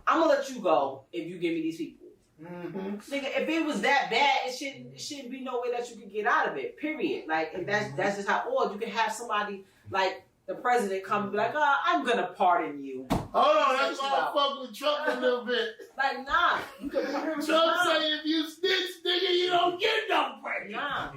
I'm gonna let you go if you give me these people. Nigga, if it was that bad, it shouldn't be no way that you could get out of it. Period. Like, and that's just how. Or you can have somebody like the president come and be like, I'm gonna pardon you. Hold on, that's why I fuck with Trump a little bit. Like, nah, you can Trump say if you snitch, nigga, you don't get no break. Nah.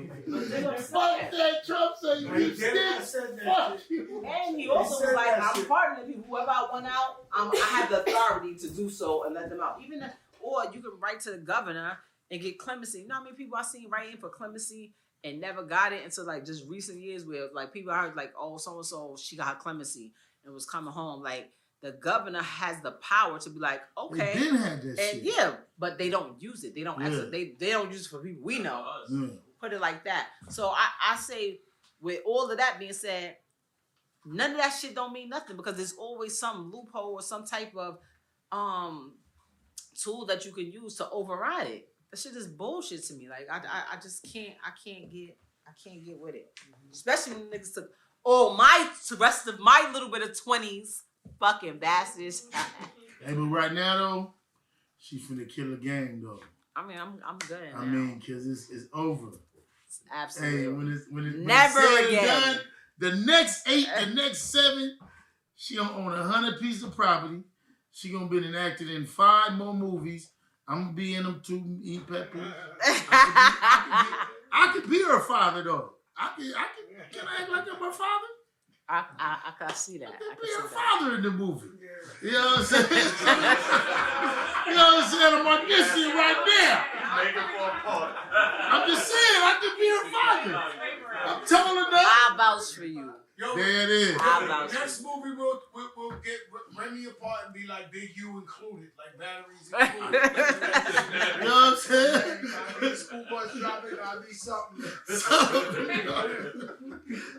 Fuck that. Trump say if you snitch, fuck you. And he also was like, I'm pardoning people. Whoever I want out, I have the authority to do so and let them out. Or you can write to the governor and get clemency. You know how many people I seen writing for clemency and never got it until like just recent years where like people heard like, oh, so-and-so, she got her clemency and was coming home. Like, the governor has the power to be like, okay. They didn't have that and shit. Yeah, but they don't use it. They don't actually, they don't use it for people we know. Put it like that. So I say, with all of that being said, none of that shit don't mean nothing because there's always some loophole or some type of tool that you can use to override it. That shit is bullshit to me. Like, I just can't get with it. Especially when niggas took the rest of my little bit of 20s, fucking bastards. Hey, but right now though, She finna kill a game though. I mean, I'm good. I mean, cause it's over. It's absolutely. Hey, when it's Never said and again. done, the next 8, the next 7, she gonna own 100 pieces of property. She gonna be enacted in 5 more movies. I'm gonna be in them too. Eat pepper. I could be her father though. Can I act like I'm her father? I can see that. I could be her father in the movie. You know what I'm saying? You know what I'm saying? I'm auditioning right there. I'm just saying, I could be her father. I'm tall enough. I vouch for you. Yo, there it is. Next movie we'll get Remy apart and be like Big U included, like batteries included. You know what I'm saying? I need school bus dropping, I need something.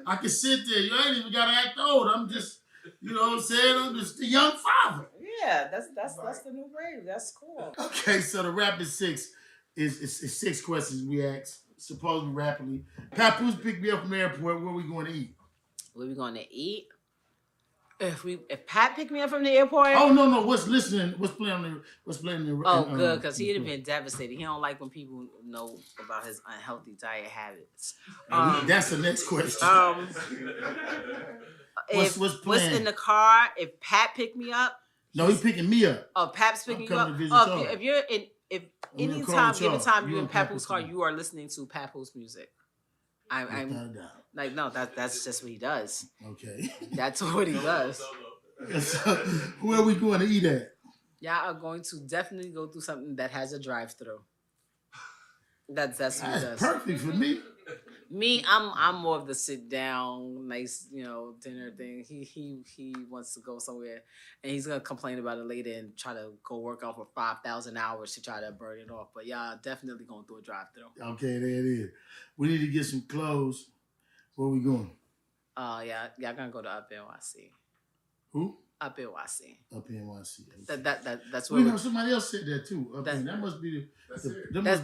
I can sit there. You ain't even gotta act old. I'm just, you know what I'm saying? I'm just a young father. Yeah, that's the new wave. That's cool. Okay, so the rapid 6 is 6 questions we ask, supposedly rapidly. Papoose picked me up from the airport. Where we going to eat? Where we going to eat? If Pat picked me up from the airport. Oh no! What's playing? Oh, good, because he'd have been devastated. He don't like when people know about his unhealthy diet habits. That's the next question. What's in the car? If Pat picked me up. No, he's picking me up. Oh, Pap's picking you up. If you're in, if anytime you're in Papoose car, you are listening to Papoose music. I'm like, no, that's just what he does. Okay. That's what he does. So, where are we going to eat at? Y'all are going to definitely go through something that has a drive-through. That's what he does. Perfect for me. Me, I'm more of the sit down, nice, dinner thing. He wants to go somewhere, and he's gonna complain about it later and try to go work out for 5,000 hours to try to burn it off. But y'all definitely going through a drive-through. Okay, there it is. We need to get some clothes. Where we going? Y'all gonna go to Up NYC. Who? Up NYC. Up NYC. That's where. We know somebody else said that too. That must be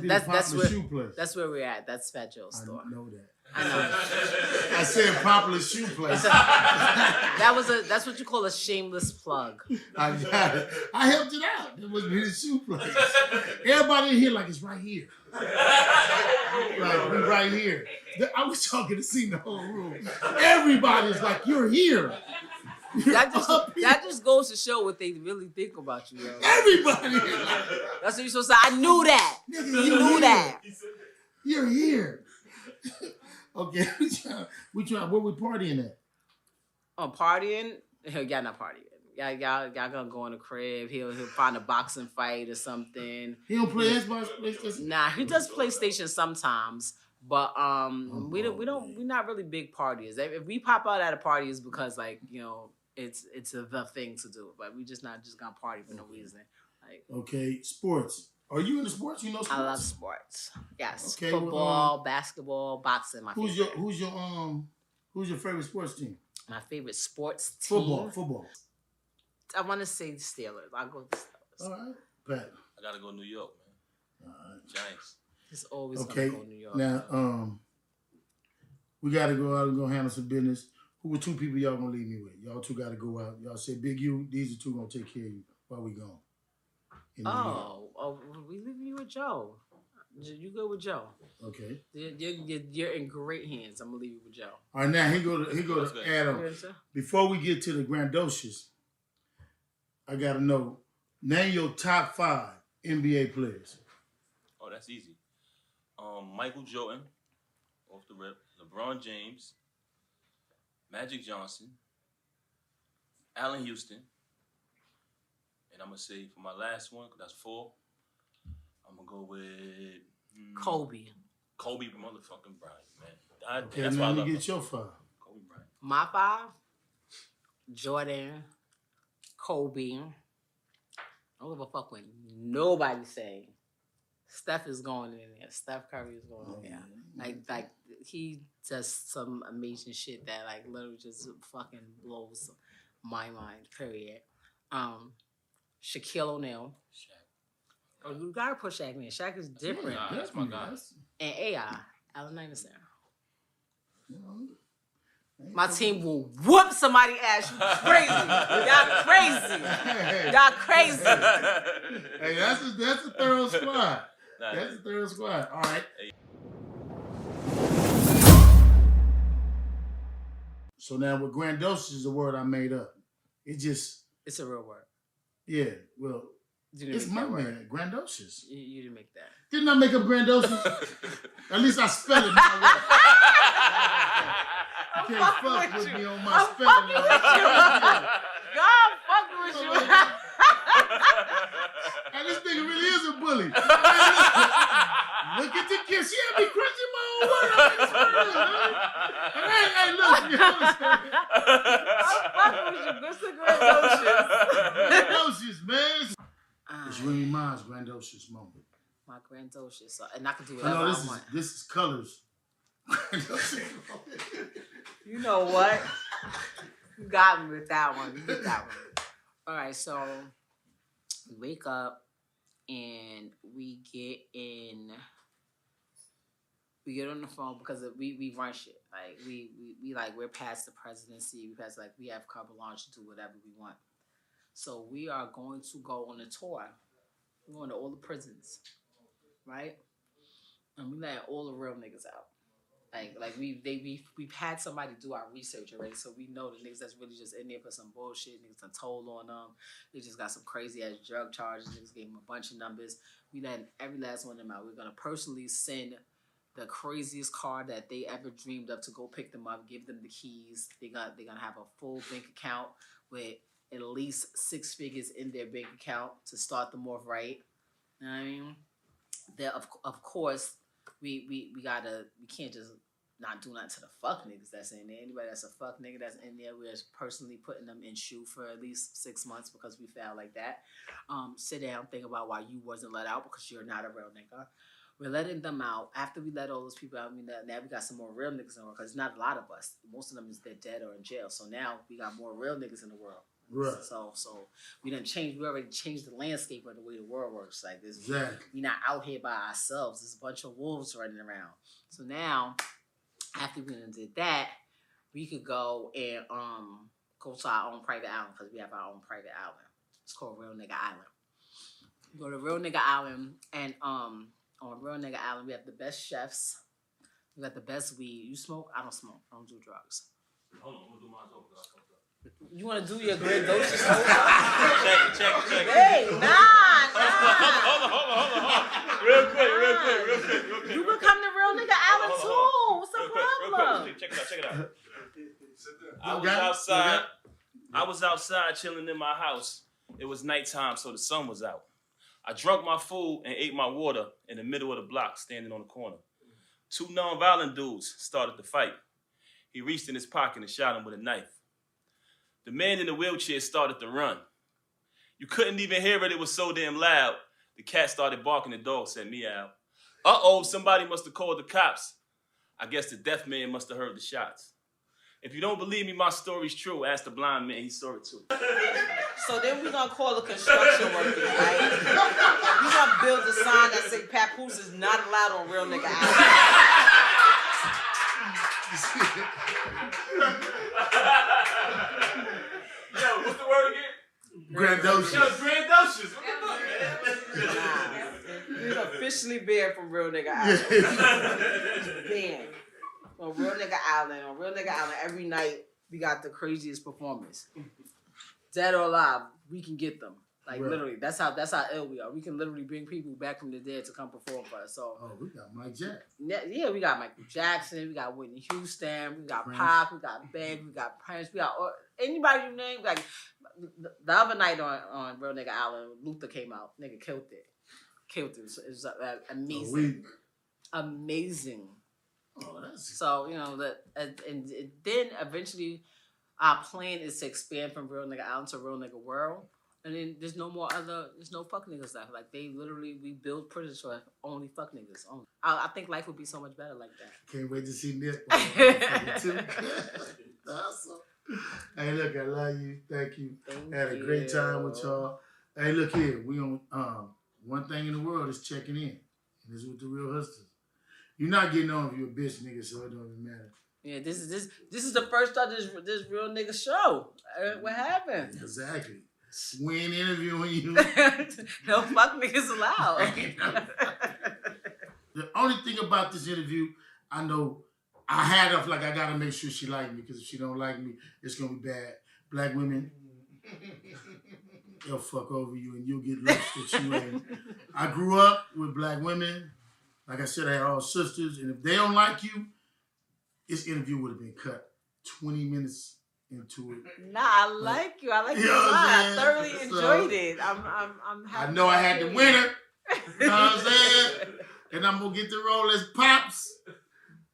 the popular shoe place. That's where we're at. That's Fat Joe's store. I know that. I know. I said popular shoe place. That's what you call a shameless plug. I got it. I helped it out. That must be the shoe place. Everybody in here like it's right here. Like we right here. I was talking to see the whole room. Everybody's like, you're here. That just goes to show what they really think about you, yo. Everybody. That's what you're supposed to say. I knew that. Nigga, you knew that. You're here. Okay, we try. Where we partying at? Partying? Y'all not partying. Y'all gonna go in the crib. He'll find a boxing fight or something. He don't play Xbox, PlayStation? Nah, he does PlayStation sometimes. But we're not really big partiers. If we pop out at a party, it's because it's the thing to do. But we just not just gonna party for no reason. Okay, sports. Are you into sports? You know sports? I love sports. Yes. Okay, Football, basketball, boxing. Who's your favorite sports team? My favorite sports team. Football. I want to say Steelers. I'll go with the Steelers. All right, Pat. I gotta go New York, man. All right. Giants. It's always gonna go New York. Now, we gotta go out and go handle some business. Who were 2 people y'all gonna leave me with? Y'all 2 gotta go out. Y'all say, Big U, these are 2 gonna take care of you while we gone. We leave you with Joe. You go with Joe. Okay. You're in great hands. I'm gonna leave you with Joe. All right, now he go to Adam. Before we get to the Grandocious, I gotta know, name your top 5 NBA players. Oh, that's easy. Michael Jordan, off the rip. LeBron James, Magic Johnson, Allen Houston, and I'm gonna say for my last one, 'cause that's 4. I'm gonna go with Kobe. Kobe motherfucking Bryant, man. Okay, that's now why I let love me get your 5. Kobe Bryant. My 5: Jordan, Kobe. I don't give a fuck what nobody say. Steph is going in there. Steph Curry is going in there. Like he does some amazing shit that literally just fucking blows my mind. Period. Shaquille O'Neal. Shaq. Oh, you gotta put Shaq in. Shaq is different. Nah, that's my guy. And AI, Allen Iverson. My team will whoop somebody's ass. You crazy. Y'all crazy. Y'all crazy. Hey, that's a thorough squad. That's a thorough squad. All right. So now with grandiose is a word I made up. It's a real word. Yeah, well, it's my man, grandiose. You didn't make that. Didn't I make up grandiose? At least I spell it my way. You can't fuck with me on my spelling. God fucking with you. And this nigga really is a bully. Look at the kid. She had me crunching my own word. Hey, look, you understand? I'm fucking with you. What's the grandiose? Grandiose, man. It's Remy Ma's grandiose moment. My grandiose. So, and I can do I whatever know I want. this is colors. You know what? You got me with that one. You get that one. All right, so we wake up and we get on the phone because we run shit. Like we we're past the presidency. We have carte blanche to do whatever we want. So we are going to go on a tour. We're going to all the prisons, right? And we let all the real niggas out. Like we've had somebody do our research already, so we know the niggas that's really just in there for some bullshit. Niggas done told on them. They just got some crazy ass drug charges. Niggas gave them a bunch of numbers. We let every last one of them out. We're gonna personally send the craziest car that they ever dreamed of to go pick them up, give them the keys. They're gonna have a full bank account with at least 6 figures in their bank account to start them off right. You know what I mean? There, of course, we can't just not do nothing to the fuck niggas that's in there. Anybody that's a fuck nigga that's in there, we're personally putting them in shoe for at least 6 months because we felt like that. Sit down, think about why you wasn't let out because you're not a real nigga. We're letting them out. After we let all those people out, now we got some more real niggas in the world because not a lot of us. Most of them they're dead or in jail. So now we got more real niggas in the world. Right. So we already changed the landscape of the way the world works. Like this, exactly. We're not out here by ourselves. There's a bunch of wolves running around. So now, after we did that, we could go and go to our own private island because we have our own private island. It's called Real Nigga Island. We go to Real Nigga Island, and on Real Nigga Island, we have the best chefs. We got the best weed. You smoke? I don't smoke. I don't do drugs. Hold on, I'm gonna do mine over. You want to do your grandiose? Check. Hey, nah. Hold on. Real quick. You can come to Real Nigga Island too. What's the problem? Real quick. Check it out. I was outside chilling in my house. It was nighttime, so the sun was out. I drank my food and ate my water in the middle of the block, standing on the corner. 2 non-violent dudes started to fight. He reached in his pocket and shot him with a knife. The man in the wheelchair started to run. You couldn't even hear it. It was so damn loud. The cat started barking. The dog said meow. Uh-oh, somebody must have called the cops. I guess the deaf man must have heard the shots. If you don't believe me, my story's true. Ask the blind man. He saw it too. So then we're going to call the construction workers, right? We're going to build a sign that says Papoose is not allowed on Real Nigga Island. Yo, what's the word again? Grandiose. Yo, grandiose. We're officially banned from Real Nigga Island. Banned. On Real Nigga Island, every night we got the craziest performance. Dead or alive, we can get them. Like right. Literally, that's how ill we are. We can literally bring people back from the dead to come perform for us. So, we got Mike Jackson. Yeah, we got Michael Jackson, we got Whitney Houston, we got Prince. Pop, we got Big, we got Prince, we got anybody you name. Like the other night on Real Nigga Island, Luther came out. Nigga killed it. It was amazing, amazing. Oh, that's so and then eventually our plan is to expand from Real Nigga Island to Real Nigga World, and then there's no fuck niggas left. Like we build prisons for only fuck niggas. Only. I think life would be so much better like that. Can't wait to see Nip. Awesome. Hey, look, I love you. Thank you. Had a great time with y'all. Hey, look here. We on one thing in the world is checking in, and this is with the real hustlers. You're not getting on if you're a bitch nigga, so it don't even matter. Yeah, this is the first of this real nigga show. What happened? Exactly. We ain't interviewing you. No fuck niggas allowed. The only thing about this interview, I know I had her like I gotta make sure she like me, because if she don't like me, it's gonna be bad. Black women, they'll fuck over you and you'll get looks that you ain't. I grew up with black women. Like I said, I had all sisters, and if they don't like you, this interview would have been cut 20 minutes into it. Nah, I like you. I like you a lot. I thoroughly enjoyed it. I'm happy. I know I had the winner. You know what I'm saying? And I'm gonna get the role as Pops.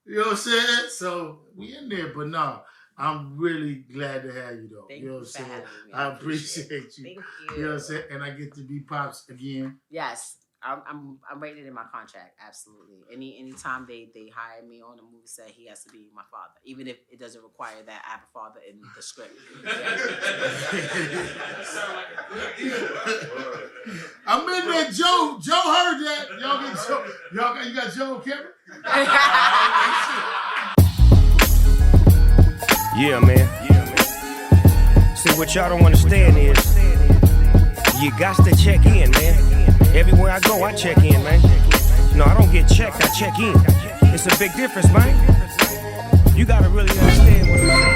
You know what I'm saying? So we in there, but no, I'm really glad to have you though. Thank you know you what I'm for saying? having me. I appreciate you. Thank you. You know what I'm saying? And I get to be Pops again. Yes, I'm rated in my contract. Absolutely. Anytime they hire me on a movie set, he has to be my father, even if it doesn't require that I have a father in the script. I'm in there, Joe. Joe heard that. Y'all get Joe. You got Joe and Kevin? Yeah, man. See, what y'all don't understand is you got to check in, man. Everywhere I go, I check in, man. No, I don't get checked, I check in. It's a big difference, man. You gotta really understand what I'm saying.